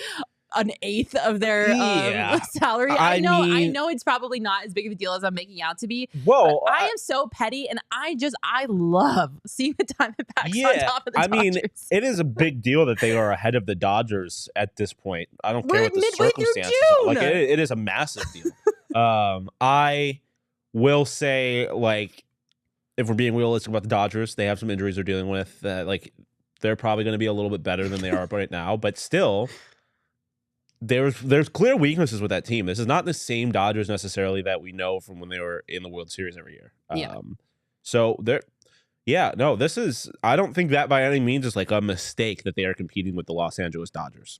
an eighth of their salary. I know it's probably not as big of a deal as I'm making out to be. Whoa, I am so petty, and I love seeing the Diamondbacks on top of the Dodgers. I mean, it is a big deal that they are ahead of the Dodgers at this point. I don't care what the circumstances are. Like, it is a massive deal. I will say, like, if we're being realistic about the Dodgers, they have some injuries they're dealing with. Like, they're probably going to be a little bit better than they are right now, but still. There's clear weaknesses with that team. This is not the same Dodgers necessarily that we know from when they were in the World Series every year. So this is, I don't think that by any means is like a mistake that they are competing with the Los Angeles Dodgers.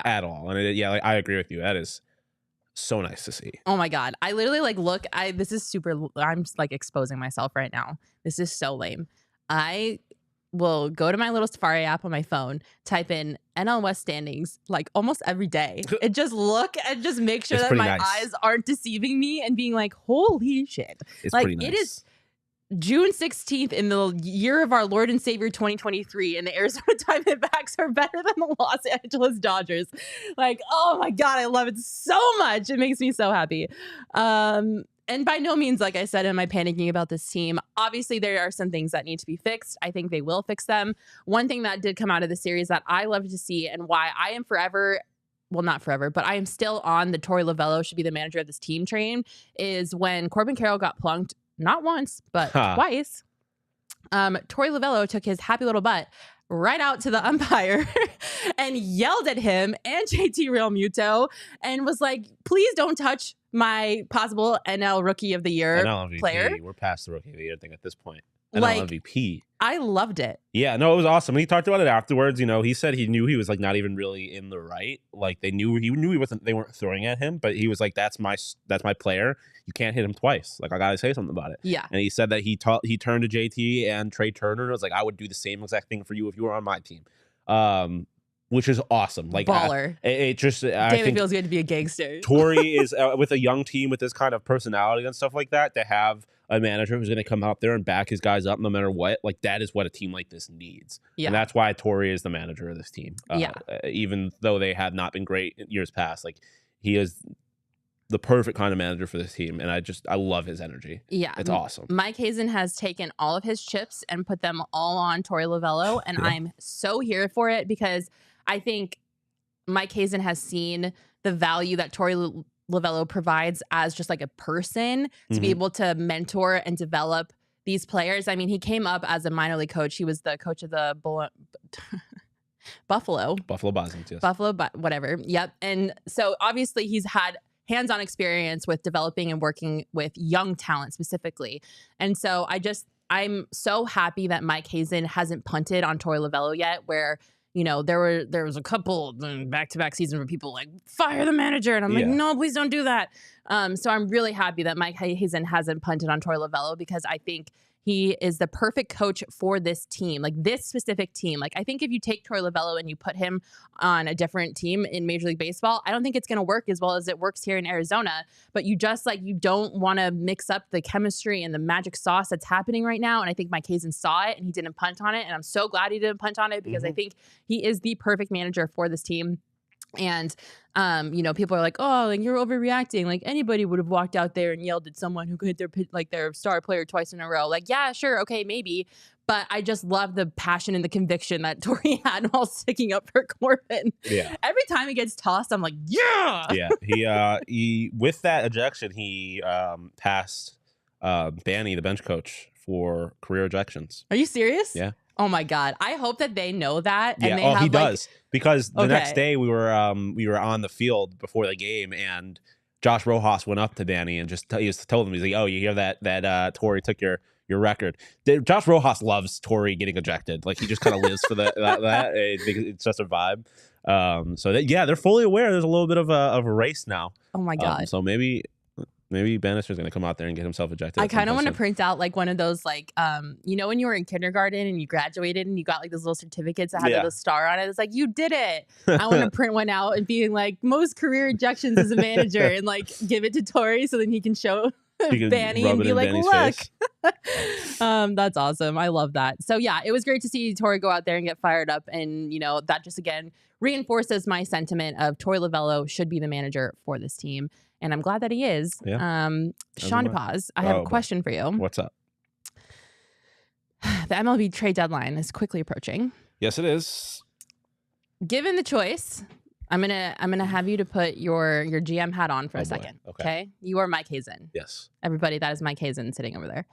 At all. And I agree with you. That is so nice to see. Oh my God. I literally like this is super, I'm just like exposing myself right now. This is so lame. I will go to my little Safari app on my phone, type in NL West standings like almost every day, and just look and just make sure that my eyes aren't deceiving me and being like, holy shit. It's like pretty nice. It is June 16th in the year of our Lord and Savior 2023, and the Arizona Diamondbacks are better than the Los Angeles Dodgers. Like, oh my God, I love it so much. It makes me so happy. And by no means, like I said, am I panicking about this team. Obviously, there are some things that need to be fixed. I think they will fix them. One thing that did come out of the series that I love to see, and why I am forever, well, not forever, but I am still on the Torey Lovullo should be the manager of this team train, is when Corbin Carroll got plunked, not once, but twice. Torey Lovullo took his happy little butt right out to the umpire and yelled at him and JT Realmuto and was like, please don't touch my possible NL Rookie of the Year player. We're past the Rookie of the Year thing at this point. Like, NL MVP. I loved it. Yeah, no, it was awesome. He talked about it afterwards. You know, he said he knew he was like not even really in the right. Like he knew he wasn't. They weren't throwing at him, but he was like, "That's my player. You can't hit him twice. Like I gotta say something about it." Yeah. And he said that he turned to JT and Trey Turner and was like, "I would do the same exact thing for you if you were on my team." Which is awesome. Like baller. I think feels good to be a gangster. Torey is with a young team with this kind of personality and stuff like that. To have a manager who's going to come out there and back his guys up no matter what, like that is what a team like this needs. Yeah. And that's why Torey is the manager of this team. Even though they have not been great in years past, like he is the perfect kind of manager for this team. And I love his energy. Yeah. It's awesome. Mike Hazen has taken all of his chips and put them all on Torey Lovullo. And I'm so here for it because I think Mike Hazen has seen the value that Torey Lovullo provides as just like a person to be able to mentor and develop these players. I mean, he came up as a minor league coach. He was the coach of the Buffalo Bisons, yes. Whatever. Yep. And so obviously he's had hands-on experience with developing and working with young talent specifically. And so I'm so happy that Mike Hazen hasn't punted on Torey Lovullo yet, where you know, there was a couple back-to-back seasons where people like fire the manager, and I'm like, no, please don't do that. So I'm really happy that Mike Hazen hasn't punted on Torey Lovullo because I think he is the perfect coach for this team, like this specific team. Like I think if you take Torey Lovullo and you put him on a different team in Major League Baseball, I don't think it's going to work as well as it works here in Arizona. But you just like, you don't want to mix up the chemistry and the magic sauce that's happening right now. And I think Mike Hazen saw it and he didn't punt on it. And I'm so glad he didn't punt on it because I think he is the perfect manager for this team. And, you know, people are like, oh, like you're overreacting. Like anybody would have walked out there and yelled at someone who could hit their star player twice in a row. Like, yeah, sure. Okay, maybe. But I just love the passion and the conviction that Torey had while sticking up for Corbin. Yeah. Every time he gets tossed, I'm like, yeah. Yeah. He with that ejection, he passed Banny, the bench coach, for career ejections. Are you serious? Yeah. Oh my God! I hope that they know that. And yeah, he does because the next day we were on the field before the game, and Josh Rojas went up to Banny and he just told him, he's like, "Oh, you hear that Torey took your record." Josh Rojas loves Torey getting ejected. Like he just kind of lives for that. It's just a vibe. So they're fully aware. There's a little bit of a race now. Oh my God! So maybe Bannister's going to come out there and get himself ejected. I kind of want to print out like one of those, like, you know, when you were in kindergarten and you graduated and you got like those little certificates that had like, a star on it. It's like, you did it. I want to print one out and being like most career ejections as a manager and like give it to Torey so then he can show Vanny and be like, look. That's awesome. I love that. So yeah, it was great to see Torey go out there and get fired up. And, you know, that just again reinforces my sentiment of Torey Lovello should be the manager for this team. And I'm glad that he is. Yeah. Shawn DePaz, I have a question for you. What's up? The MLB trade deadline is quickly approaching. Yes, it is. Given the choice, I'm gonna have you to put your GM hat on for a second. Okay. You are Mike Hazen. Yes. Everybody, that is Mike Hazen sitting over there.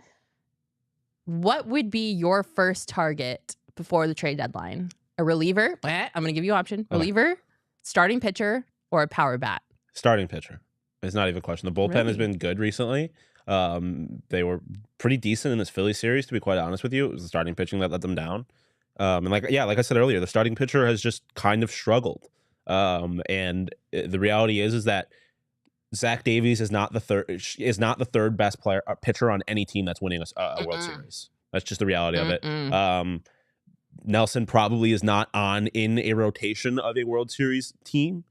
What would be your first target before the trade deadline? A reliever? I'm gonna give you an option. Reliever, starting pitcher, or a power bat? Starting pitcher. It's not even a question. The bullpen has been good recently. They were pretty decent in this Philly series, to be quite honest with you. It was the starting pitching that let them down. And like I said earlier, the starting pitcher has just kind of struggled. And the reality is that Zach Davies is not the third best pitcher on any team that's winning a World Series. That's just the reality of it. Nelson probably is not in a rotation of a World Series team.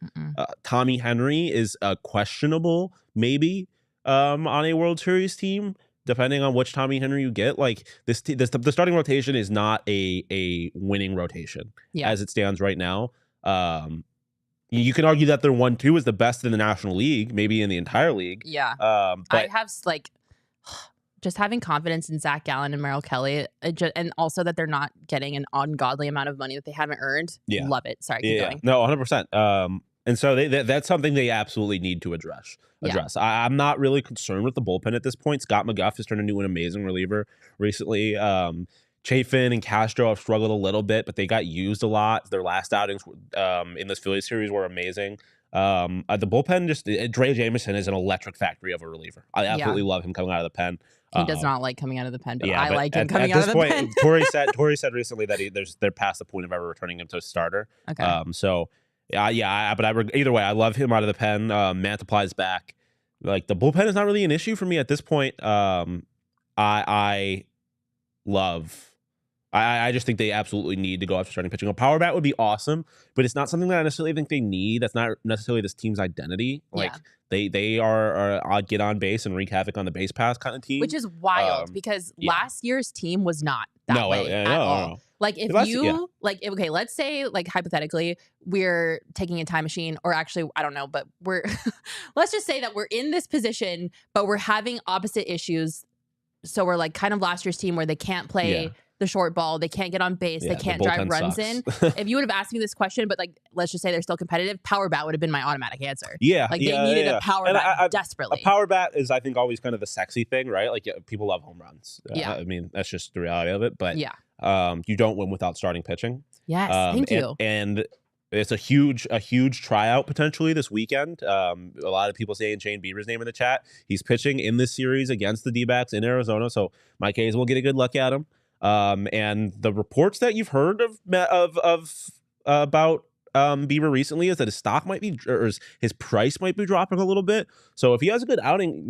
Tommy Henry is questionable, maybe, on a World Series team, depending on which Tommy Henry you get. Like the starting rotation is not a winning rotation as it stands right now. You can argue that their 1-2 is the best in the National League, maybe in the entire league. Yeah. But I have just having confidence in Zac Gallen and Merrill Kelly, and also that they're not getting an ungodly amount of money that they haven't earned. Yeah. Love it. Sorry, keep going. No, 100%. And so that's something they absolutely need to address. I'm not really concerned with the bullpen at this point. Scott McGuff has turned into an amazing reliever recently. Chafin and Castro have struggled a little bit, but they got used a lot. Their last outings in this Phillies series were amazing. The bullpen, Dre Jameson is an electric factory of a reliever. I absolutely love him coming out of the pen. He does not like coming out of the pen, but I like him coming out of the pen. Torey said recently that they're past the point of ever returning him to a starter. Okay. But either way, I love him out of the pen. Mantiply's back. Like the bullpen is not really an issue for me at this point. I just think they absolutely need to go after starting pitching. A power bat would be awesome, but it's not something that I necessarily think they need. That's not necessarily this team's identity. Like they are a get on base and wreak havoc on the base pass kind of team, which is wild because last year's team was not that way at all. No. Like if let's say like hypothetically we're taking a time machine, or actually I don't know, but let's just say that we're in this position, but we're having opposite issues. So we're like kind of last year's team where they can't play the short ball, they can't get on base, they can't drive runs in. If you would have asked me this question, but like let's just say they're still competitive, power bat would have been my automatic answer. They needed a power bat desperately. A power bat is, I think, always kind of the sexy thing, right? Like people love home runs. I mean, that's just the reality of it. But you don't win without starting pitching. Yes, thank you. And it's a huge tryout potentially this weekend. A lot of people saying Shane Bieber's name in the chat. He's pitching in this series against the D-backs in Arizona, so Mike Hayes will get a good look at him. And the reports that you've heard about Bieber recently is that his stock might be, or his price might be dropping a little bit. So if he has a good outing,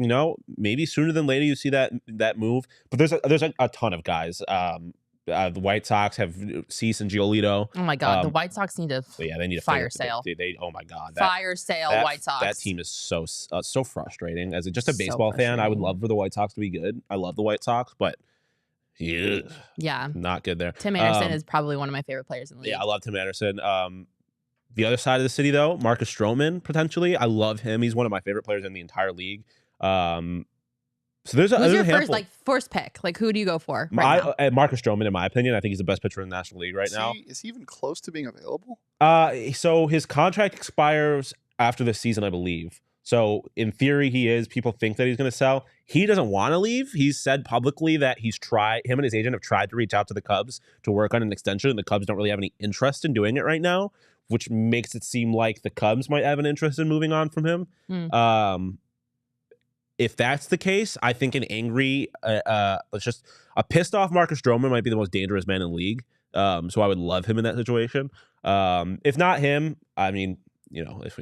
maybe sooner than later you see that move. But there's a ton of guys. The White Sox have Cease and Giolito. Oh my God, the White Sox need to. They need a fire sale. Oh my God, fire sale. White Sox. That team is so frustrating. As just a baseball fan, I would love for the White Sox to be good. I love the White Sox, but not good there. Tim Anderson is probably one of my favorite players in the league. Yeah, I love Tim Anderson. The other side of the city, though, Marcus Stroman potentially. I love him. He's one of my favorite players in the entire league. So there's your handful. first pick? Like, who do you go for now? Marcus Stroman, in my opinion, I think he's the best pitcher in the National League right now. Is he even close to being available? So his contract expires after this season, I believe. So in theory, he is. People think that he's going to sell. He doesn't want to leave. He's said publicly that him and his agent have tried to reach out to the Cubs to work on an extension, and the Cubs don't really have any interest in doing it right now, which makes it seem like the Cubs might have an interest in moving on from him. If that's the case, I think an angry, a pissed off Marcus Stroman might be the most dangerous man in the league. So I would love him in that situation. If not him, I mean, if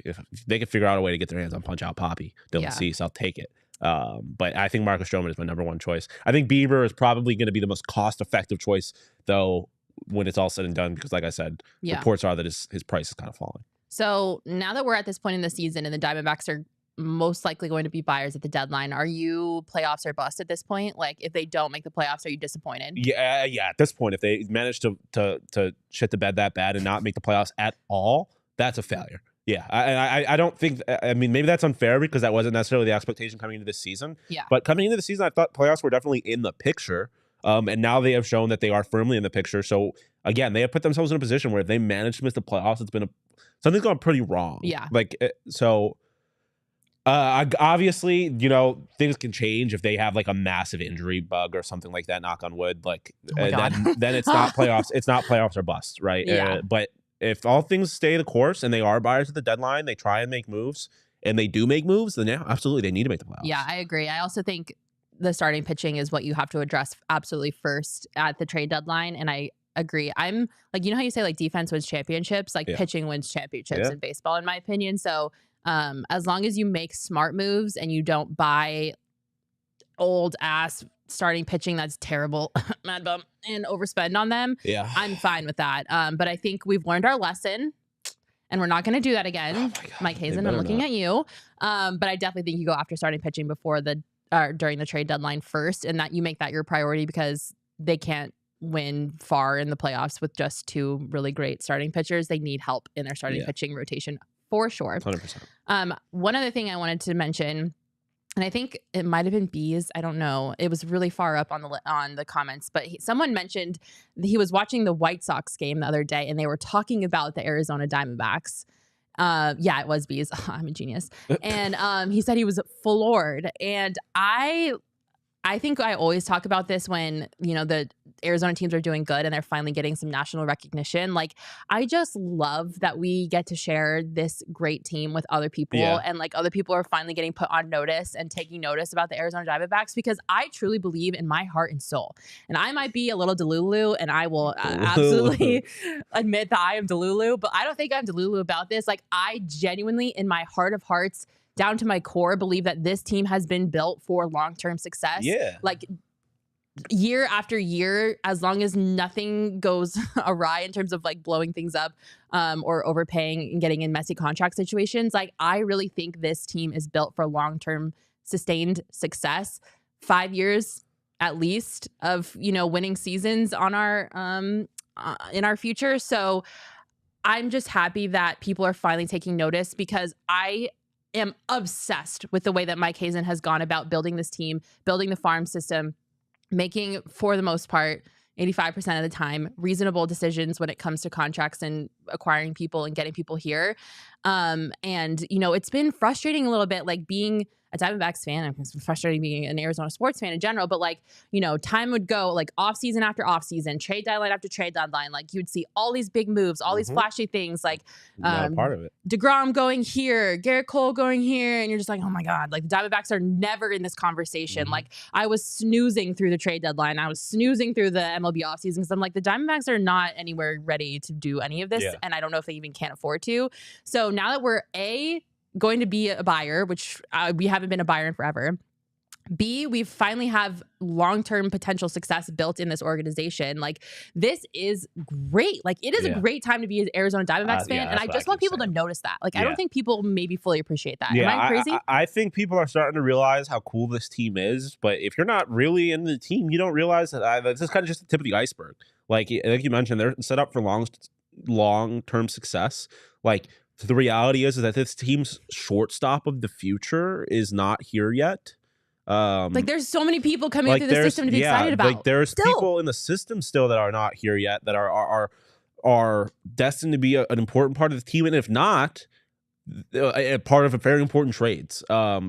they could figure out a way to get their hands on Punch Out Poppy, Dylan Cease, I'll take it. But I think Marcus Stroman is my number one choice. I think Bieber is probably going to be the most cost-effective choice, though, when it's all said and done, because like I said, reports are that his price is kind of falling. So now that we're at this point in the season and the Diamondbacks are most likely going to be buyers at the deadline. Are you playoffs or bust at this point? Like, if they don't make the playoffs, are you disappointed? Yeah. At this point, if they manage to shit the bed that bad and not make the playoffs at all, that's a failure. Yeah, I don't think. I mean, maybe that's unfair because that wasn't necessarily the expectation coming into this season. Yeah. But coming into the season, I thought playoffs were definitely in the picture. And now they have shown that they are firmly in the picture. So again, they have put themselves in a position where if they manage to miss the playoffs, it's been something's gone pretty wrong. Yeah. Like so. Obviously, things can change if they have like a massive injury bug or something like that. Knock on wood. Like then it's not playoffs. It's not playoffs or bust, right? Yeah. But if all things stay the course and they are buyers at the deadline, they try and make moves, and they do make moves, then yeah, absolutely they need to make the playoffs. Yeah, I agree. I also think the starting pitching is what you have to address absolutely first at the trade deadline, and I agree. I'm like, how you say like defense wins championships, like pitching wins championships in baseball, in my opinion. So as long as you make smart moves and you don't buy old ass starting pitching that's terrible, mad bum, and overspend on them, I'm fine with that. But I think we've learned our lesson, and we're not going to do that again. Oh Mike Hazen, I'm looking at you. But I definitely think you go after starting pitching before during the trade deadline first, and that you make that your priority because they can't win far in the playoffs with just two really great starting pitchers. They need help in their starting pitching rotation for sure. 100%. One other thing I wanted to mention, and I think it might have been Bees. I don't know. It was really far up on the comments, but someone mentioned he was watching the White Sox game the other day, and they were talking about the Arizona Diamondbacks. Yeah, it was Bees. I'm a genius. And he said he was floored, and I think I always talk about this when, the Arizona teams are doing good and they're finally getting some national recognition. Like, I just love that we get to share this great team with other people and like other people are finally getting put on notice and taking notice about the Arizona Diamondbacks, because I truly believe in my heart and soul. And I might be a little delulu, and I will absolutely admit that I am delulu, but I don't think I'm delulu about this. Like, I genuinely, in my heart of hearts, down to my core, believe that this team has been built for long-term success. Yeah. Like, year after year, as long as nothing goes awry in terms of like blowing things up or overpaying and getting in messy contract situations, like, I really think this team is built for long-term sustained success. 5 years at least of, winning seasons on our in our future. So I'm just happy that people are finally taking notice, because I am obsessed with the way that Mike Hazen has gone about building this team, building the farm system, making, for the most part, 85% of the time, reasonable decisions when it comes to contracts and acquiring people and getting people here. And, it's been frustrating a little bit, like being a Diamondbacks fan. It's frustrating being an Arizona sports fan in general, but like, time would go like off season after off season, trade deadline after trade deadline. Like, you'd see all these big moves, all these flashy things, like part of it. DeGrom going here, Garrett Cole going here. And you're just like, oh my God, like the Diamondbacks are never in this conversation. Like, I was snoozing through the trade deadline. I was snoozing through the MLB offseason because I'm like, the Diamondbacks are not anywhere ready to do any of this. Yeah. And I don't know if they even can't afford to. So now that we're going to be a buyer, which we haven't been a buyer in forever. B, we finally have long-term potential success built in this organization. Like, this is great. Like, it is a great time to be an Arizona Diamondbacks fan. And I just want people to notice that. Like, I don't think people maybe fully appreciate that. Yeah, am I crazy? I think people are starting to realize how cool this team is. But if you're not really in the team, you don't realize that this is kind of just the tip of the iceberg. Like you mentioned, they're set up for long-term success. Like, the reality is that this team's shortstop of the future is not here yet. Like, there's so many people coming through the system to be excited about. Like, there's people in the system still that are not here yet that are destined to be an important part of the team, and if not, a part of a very important trades.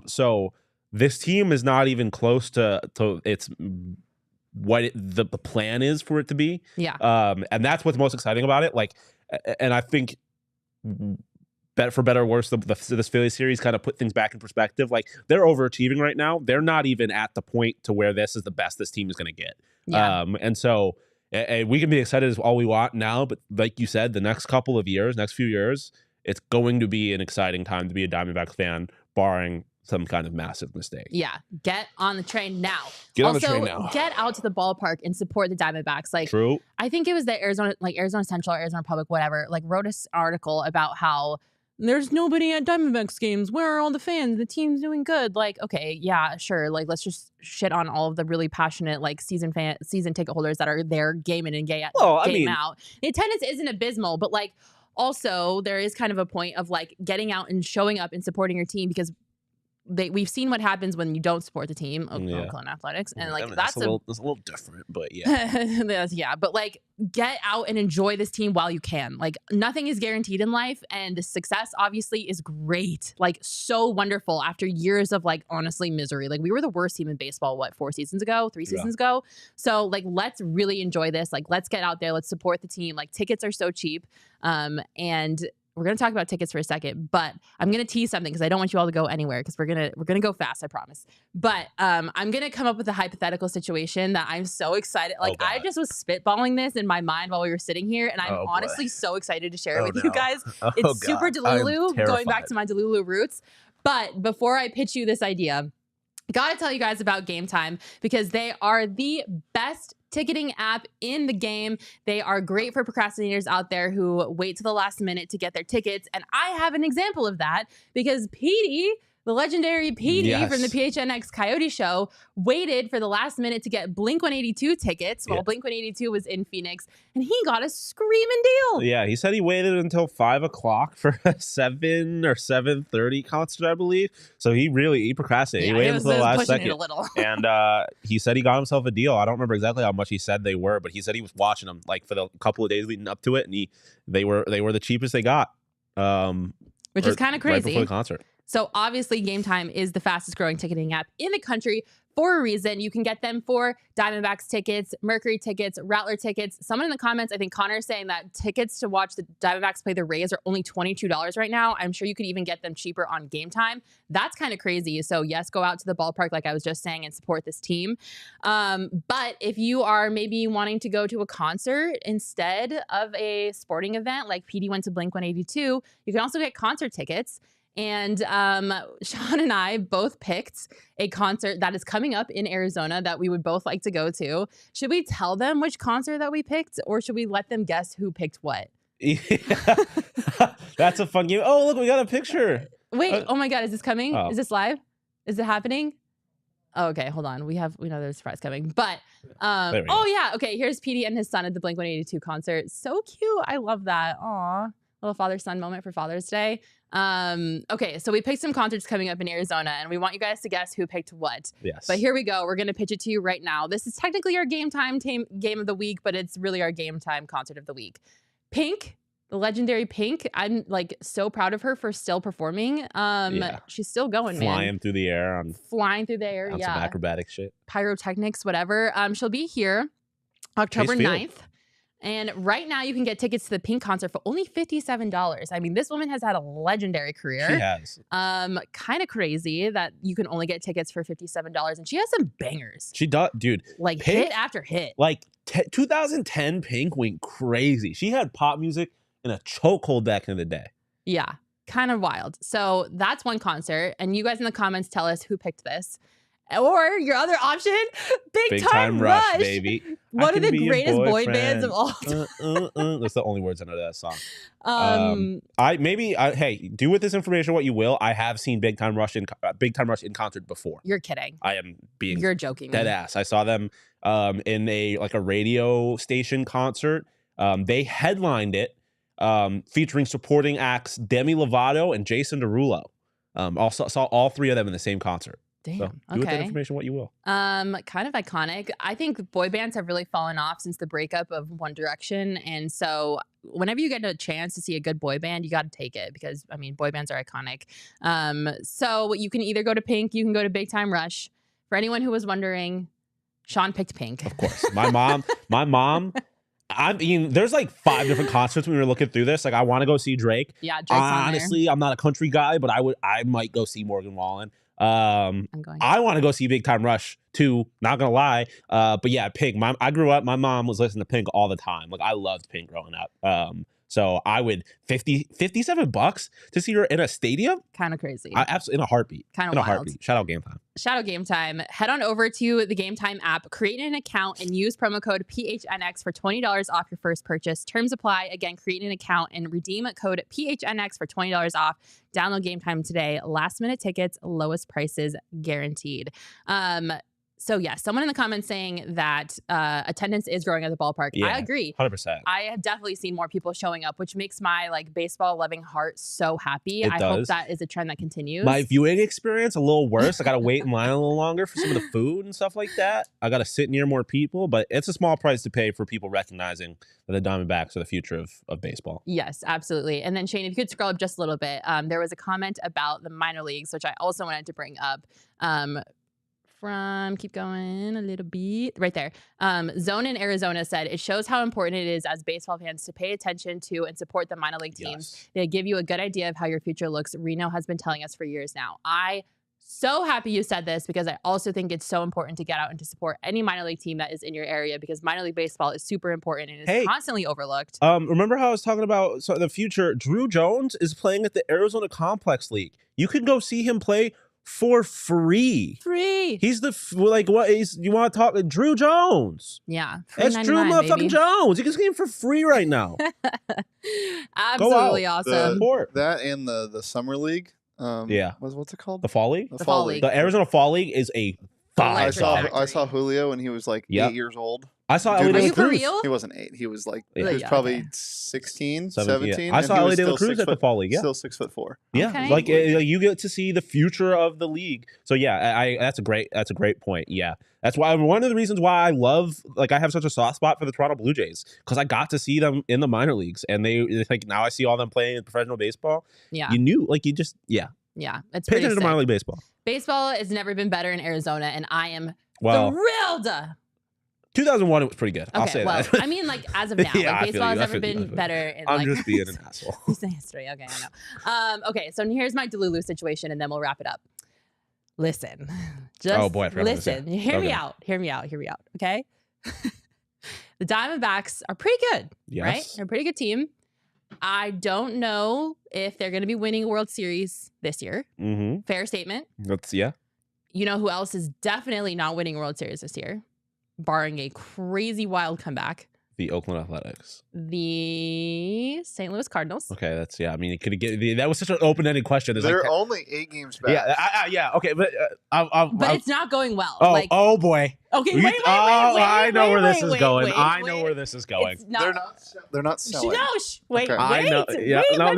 So this team is not even close to its what the plan is for it to be. Yeah. And that's what's most exciting about it. Like, and I think, for better or worse, this Phillies series kind of put things back in perspective. Like, they're overachieving right now. They're not even at the point to where this is the best this team is going to get. Yeah. And so we can be excited as all we want now, but like you said, the next few years, it's going to be an exciting time to be a Diamondbacks fan, barring some kind of massive mistake. Yeah. Get on the train now. Get on the train now. Get out to the ballpark and support the Diamondbacks. Like, true. I think it was the Arizona Central, Arizona Republic, whatever, like, wrote an article about how there's nobody at Diamondbacks games. Where are all the fans? The team's doing good. Like, okay, yeah, sure. Like, let's just shit on all of the really passionate like season ticket holders that are there game in and game out. The attendance isn't abysmal, but like also there is kind of a point of like getting out and showing up and supporting your team, because we've seen what happens when you don't support the team, Oakland Athletics, and like that's a little different, but yeah, yeah. But like, get out and enjoy this team while you can. Like, nothing is guaranteed in life, and the success obviously is great, like so wonderful after years of like honestly misery. Like, we were the worst team in baseball 3 seasons ago. So like, let's really enjoy this. Like, let's get out there, let's support the team. Like, tickets are so cheap, and we're going to talk about tickets for a second, but I'm going to tease something because I don't want you all to go anywhere, because we're going to go fast, I promise. But I'm going to come up with a hypothetical situation that I'm so excited. Like, I just was spitballing this in my mind while we were sitting here, and I'm honestly so excited to share it with you guys. It's super Delulu, going back to my Delulu roots. But before I pitch you this idea, got to tell you guys about Game Time, because they are the best ticketing app in the game. They are great for procrastinators out there who wait to the last minute to get their tickets. And I have an example of that, because Petey, the legendary Petey from the PHNX Coyote Show, waited for the last minute to get Blink-182 tickets while Blink-182 was in Phoenix, and he got a screaming deal. Yeah, he said he waited until 5 o'clock for a 7 or 7:30 concert, I believe. So he procrastinated. He waited until the last second. And he said he got himself a deal. I don't remember exactly how much he said they were, but he said he was watching them like for the couple of days leading up to it, and they were the cheapest they got. Which is kind of crazy. Right before the concert. So obviously Game Time is the fastest growing ticketing app in the country for a reason. You can get them for Diamondbacks tickets, Mercury tickets, Rattler tickets. Someone in the comments, I think Connor, is saying that tickets to watch the Diamondbacks play the Rays are only $22 right now. I'm sure you could even get them cheaper on Game Time. That's kind of crazy. So yes, go out to the ballpark, like I was just saying, and support this team. But if you are maybe wanting to go to a concert instead of a sporting event, like PD went to Blink-182, you can also get concert tickets. And Shawn and I both picked a concert that is coming up in Arizona that we would both like to go to. Should we tell them which concert that we picked, or should we let them guess who picked what? Yeah. That's a fun game. Oh, look, we got a picture. Wait, oh my God, is this coming? Is this live? Is it happening? Oh, okay, hold on. We know there's a surprise coming. But, oh yeah, okay, here's Petey and his son at the Blink-182 concert. So cute. I love that. Aw. Little father-son moment for Father's Day. Okay, so we picked some concerts coming up in Arizona, and we want you guys to guess who picked what. Yes. But here we go. We're going to pitch it to you right now. This is technically our Game Time game of the week, but it's really our Game Time concert of the week. Pink, the legendary Pink. I'm like so proud of her for still performing. She's still going, flying through the air flying through the air. Some acrobatic shit. Pyrotechnics, whatever. She'll be here October 9th. And right now you can get tickets to the Pink concert for only $57. I mean, this woman has had a legendary career. She has. Kind of crazy that you can only get tickets for $57, and she has some bangers. She does, dude. Like Pink, hit after hit. Like 2010 Pink went crazy. She had pop music in a chokehold back in the day. Yeah, kind of wild. So that's one concert, and you guys in the comments tell us who picked this. Or your other option, Big Time Rush, baby. One of the greatest boy bands of all time. That's the only words I know to that song. Hey, do with this information what you will. I have seen Big Time Rush in concert before. You're kidding. You're joking. Dead ass. I saw them in a radio station concert. They headlined it, featuring supporting acts Demi Lovato and Jason Derulo. Also saw all three of them in the same concert. Damn. So do with that information what you will. Kind of iconic. I think boy bands have really fallen off since the breakup of One Direction, and so whenever you get a chance to see a good boy band, you got to take it, because I mean, boy bands are iconic. So you can either go to Pink, you can go to Big Time Rush. For anyone who was wondering, Shawn picked Pink. Of course, my mom. I mean, there's like 5 different concerts when we were looking through this. Like, I want to go see Drake. Yeah, Drake's honestly, I'm not a country guy, but I might go see Morgan Wallen. I'm going. I want to go see Big Time Rush too, not gonna lie. But yeah, Pink. I grew up, my mom was listening to Pink all the time. Like, I loved Pink growing up. So I would $57 to see her in a stadium. Kind of crazy. Absolutely in a heartbeat. Kind of in a wild. heartbeat. Shout out Game Time. Shout out Game Time. Head on over to the Game Time app, create an account, and use promo code PHNX for $20 off your first purchase. Terms apply. Again, create an account and redeem code PHNX for $20 off. Download Game Time today. Last minute tickets, lowest prices guaranteed. So yeah, someone in the comments saying that attendance is growing at the ballpark. Yeah, I agree. 100%. I have definitely seen more people showing up, which makes my like baseball loving heart so happy. It I does. hope that is a trend that continues. My viewing experience a little worse. I got to wait in line a little longer for some of the food and stuff like that. I got to sit near more people, but it's a small price to pay for people recognizing that the Diamondbacks are the future of baseball. Yes, absolutely. And then Shane, if you could scroll up just a little bit, there was a comment about the minor leagues, which I also wanted to bring up. Keep going a little bit right there. Zone in Arizona said it shows how important it is as baseball fans to pay attention to and support the minor league teams. Yes. They give you a good idea of how your future looks. Reno has been telling us for years now. So happy you said this because I also think it's so important to get out and to support any minor league team that is in your area because minor league baseball is super important and is constantly overlooked. Remember how I was talking about the future? Drew Jones is playing at the Arizona Complex League. You can go see him play for free. He's you want to talk Drew Jones? Yeah. It's Drew motherfucking Jones. You can see him for free right now. Absolutely awesome. That and the summer league. What's it called? The Fall League? The Fall League. The Arizona Fall League is a I saw Julio when he was like 8 years old. I saw Dude, Ellie Are you for Cruz. real? He wasn't 8. He was like Yeah, he was probably okay. 16, 17. 17. I saw and he Ellie was still Cruz at the Fall League. Yeah. Still 6'4". Yeah, Okay. like you get to see the future of the league. So yeah, that's a great point. Yeah, that's why one of the reasons why I love I have such a soft spot for the Toronto Blue Jays because I got to see them in the minor leagues and they now I see all them playing in professional baseball. Yeah, it's pay attention to minor league baseball. Baseball has never been better in Arizona, and I am thrilled. 2001, it was pretty good. I'll say that. I mean, as of now, baseball has never been better. I'm just being an asshole. History. Okay, I know. Okay, so here's my Delulu situation, and then we'll wrap it up. Listen, just listen. Hear me out. Okay. The Diamondbacks are pretty good, right? They're a pretty good team. I don't know if they're going to be winning a World Series this year. Mm-hmm. Fair statement. You know who else is definitely not winning a World Series this year, barring a crazy wild comeback? The Oakland Athletics. The St. Louis Cardinals. Okay, that's I mean, that was such an open-ended question. They're only 8 games back. Yeah. Okay, but but it's not going well. Oh boy. Okay, wait. I know where this is going. I know where this is going. They're not selling. No, wait. I know. Yeah. Wait, No. I'm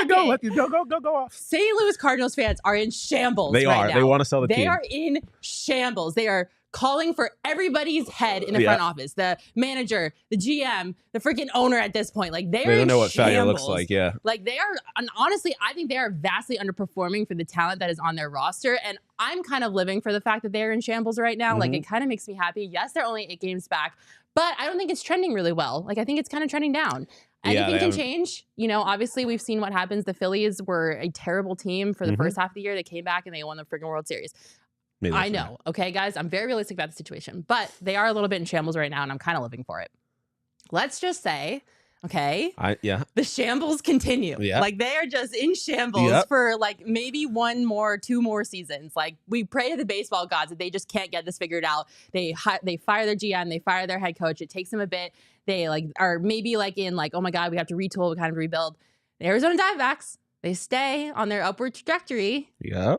Go. Go off. St. Louis Cardinals fans are in shambles. They right are. now. They want to sell the team. They are in shambles. They are calling for everybody's head in the front office. The manager, the GM, the freaking owner at this point. They don't know what failure shambles. looks like. Yeah. They are, and honestly, I think they are vastly underperforming for the talent that is on their roster. And I'm kind of living for the fact that they're in shambles right now. Mm-hmm. It kind of makes me happy. Yes, they're only 8 games back, but I don't think it's trending really well. I think it's kind of trending down. Anything can change. Obviously, we've seen what happens. The Phillies were a terrible team for the first half of the year. They came back and they won the freaking World Series. I know. Okay, guys, I'm very realistic about the situation, but they are a little bit in shambles right now, and I'm kind of living for it. Let's just say, okay, the shambles continue. Yeah. They are just in shambles for maybe 1 more, 2 more seasons. We pray to the baseball gods that they just can't get this figured out. They fire their GM, they fire their head coach. It takes them a bit. They are maybe oh my God, we have to retool, we kind of rebuild. The Arizona Diamondbacks, they stay on their upward trajectory. Yeah.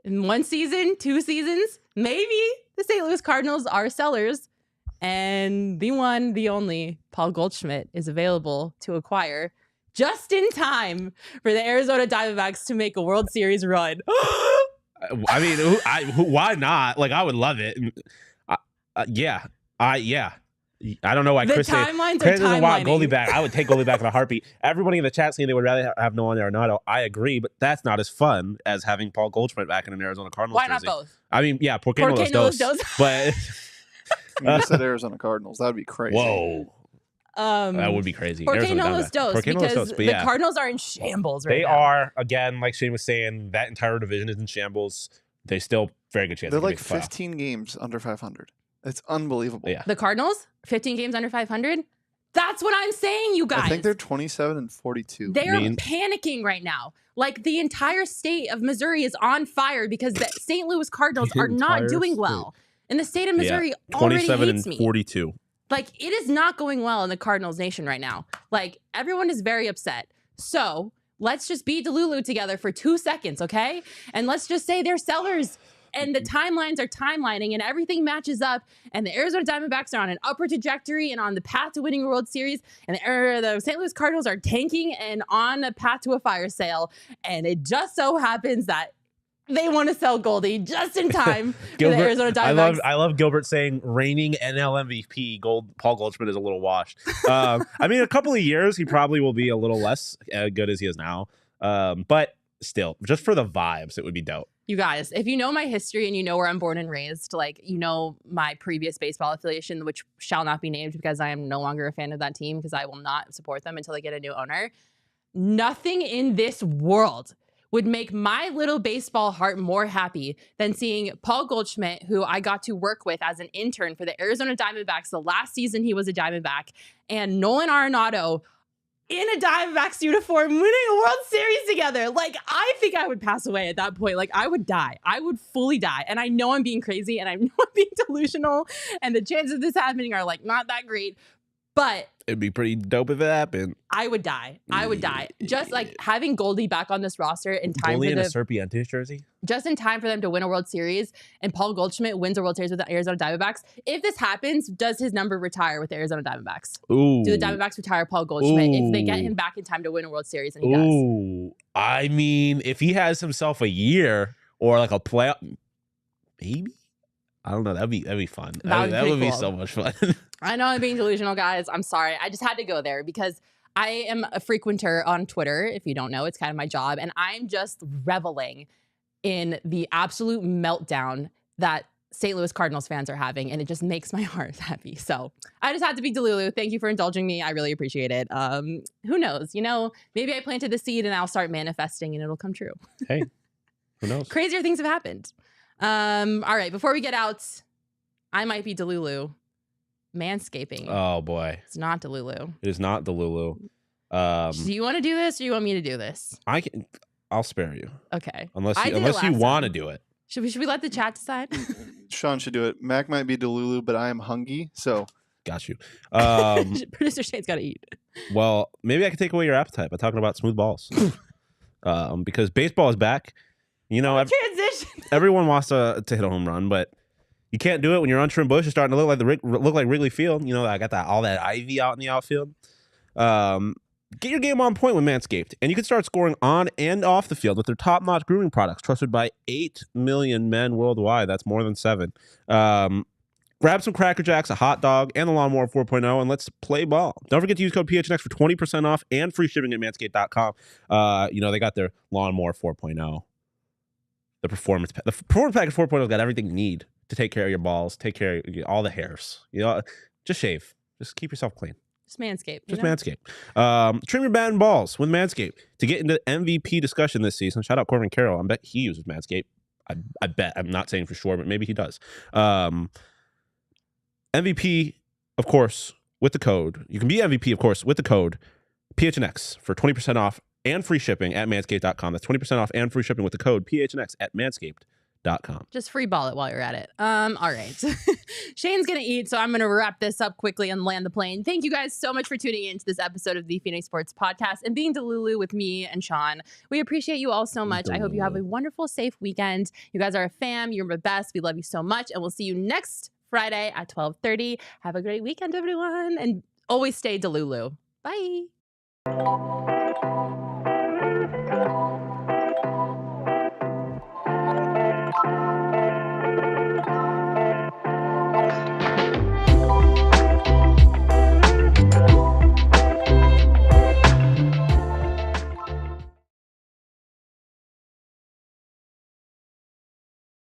In 1 season, 2 seasons, maybe the St. Louis Cardinals are sellers, and the one, the only, Paul Goldschmid is available to acquire just in time for the Arizona Diamondbacks to make a World Series run. I mean, why not? I would love it. I don't know why Chris doesn't want Goldie back. I would take Goldie back in a heartbeat. Everybody in the chat saying they would rather have Nolan Arenado. I agree, but that's not as fun as having Paul Goldschmidt back in an Arizona Cardinals jersey. Why not both? I mean, ¿Por qué no los dos? But you just said Arizona Cardinals. That would be crazy. Whoa. That would be crazy. ¿Por qué no los dos? Because the Cardinals are in shambles right now. They are, again, like Shane was saying, that entire division is in shambles. They still very good chance. They're 15 games under 500. It's unbelievable. Yeah. The Cardinals, 15 games under 500. That's what I'm saying, you guys. I think they're 27-42. They're panicking right now. Like the entire state of Missouri is on fire because the St. Louis Cardinals are not doing well. And the state of Missouri already hates me. 27-42. Like it is not going well in the Cardinals nation right now. Like everyone is very upset. So let's just be Delulu together for 2 seconds, okay? And let's just say they're sellers. And the timelines are timelining and everything matches up. And the Arizona Diamondbacks are on an upward trajectory and on the path to winning a World Series. And the St. Louis Cardinals are tanking and on a path to a fire sale. And it just so happens that they want to sell Goldie just in time for the Arizona Diamondbacks. I love Gilbert saying reigning NL MVP Paul Goldschmid is a little washed. I mean, a couple of years, he probably will be a little less good as he is now. But still, just for the vibes, it would be dope. You guys, if you know my history and you know where I'm born and raised, like, you know, my previous baseball affiliation, which shall not be named because I am no longer a fan of that team because I will not support them until they get a new owner. Nothing in this world would make my little baseball heart more happy than seeing Paul Goldschmid, who I got to work with as an intern for the Arizona Diamondbacks the last season he was a Diamondback, and Nolan Arenado in a Diamondbacks uniform winning a World Series together. Like, I think I would pass away at that point. Like, I would die. I would fully die. And I know I'm being crazy and I know I'm being delusional and the chances of this happening are like not that great. But it'd be pretty dope if it happened. I would die. I would die. Just like having Goldie back on this roster in time Goldie for in a Serpientes jersey? Just in time for them to win a World Series, and Paul Goldschmid wins a World Series with the Arizona Diamondbacks. If this happens, does his number retire with the Arizona Diamondbacks? Ooh. Do the Diamondbacks retire Paul Goldschmid if they get him back in time to win a World Series? And he does. I mean, if he has himself a year or like a playoff, maybe. I don't know. That'd be fun. That would be so much fun. I know I'm being delusional, guys. I'm sorry. I just had to go there because I am a frequenter on Twitter. If you don't know, it's kind of my job. And I'm just reveling in the absolute meltdown that St. Louis Cardinals fans are having. And it just makes my heart happy. So I just had to be Delulu. Thank you for indulging me. I really appreciate it. Who knows? You know, maybe I planted the seed and I'll start manifesting and it'll come true. Hey, who knows? Crazier things have happened. All right, before we get out, I might be Delulu. Manscaping. Oh boy. It's not Delulu. It is not Delulu. Do you want to do this or do you want me to do this? I'll spare you. Okay. Unless you want to do it. Should we let the chat decide? Shawn should do it. Mac might be Delulu, but I am hungry, so got you. Producer Shane's got to eat. Well, maybe I could take away your appetite by talking about smooth balls. Because baseball is back. You know, transition. Everyone wants to hit a home run, but you can't do it when your untrimmed bush is starting to look like Wrigley Field. You know, I got all that ivy out in the outfield. Get your game on point with Manscaped, and you can start scoring on and off the field with their top-notch grooming products, trusted by 8 million men worldwide. That's more than 7. Grab some Cracker Jacks, a hot dog, and the Lawnmower 4.0, and let's play ball. Don't forget to use code PHNX for 20% off and free shipping at manscaped.com. You know, they got their Lawnmower 4.0. The performance package 4.0 has got everything you need to take care of your balls, take care of all the hairs. You know, just shave. Just keep yourself clean. Just Manscaped. Just Manscaped. Trim your bat and balls with Manscaped. To get into MVP discussion this season, shout out Corbin Carroll. I bet he uses Manscaped. I bet. I'm not saying for sure, but maybe he does. MVP, of course, with the code. You can be MVP, of course, with the code PHNX for 20% off and free shipping at manscaped.com. That's 20% off and free shipping with the code PHNX at manscaped.com. Just free ball it while you're at it. All right. Shane's going to eat, so I'm going to wrap this up quickly and land the plane. Thank you guys so much for tuning in to this episode of the PHNX Sports Podcast and being Delulu with me and Shawn. We appreciate you all so much. I hope you have a wonderful, safe weekend. You guys are a fam. You're the best. We love you so much, and we'll see you next Friday at 12:30. Have a great weekend, everyone, and always stay Delulu. Bye.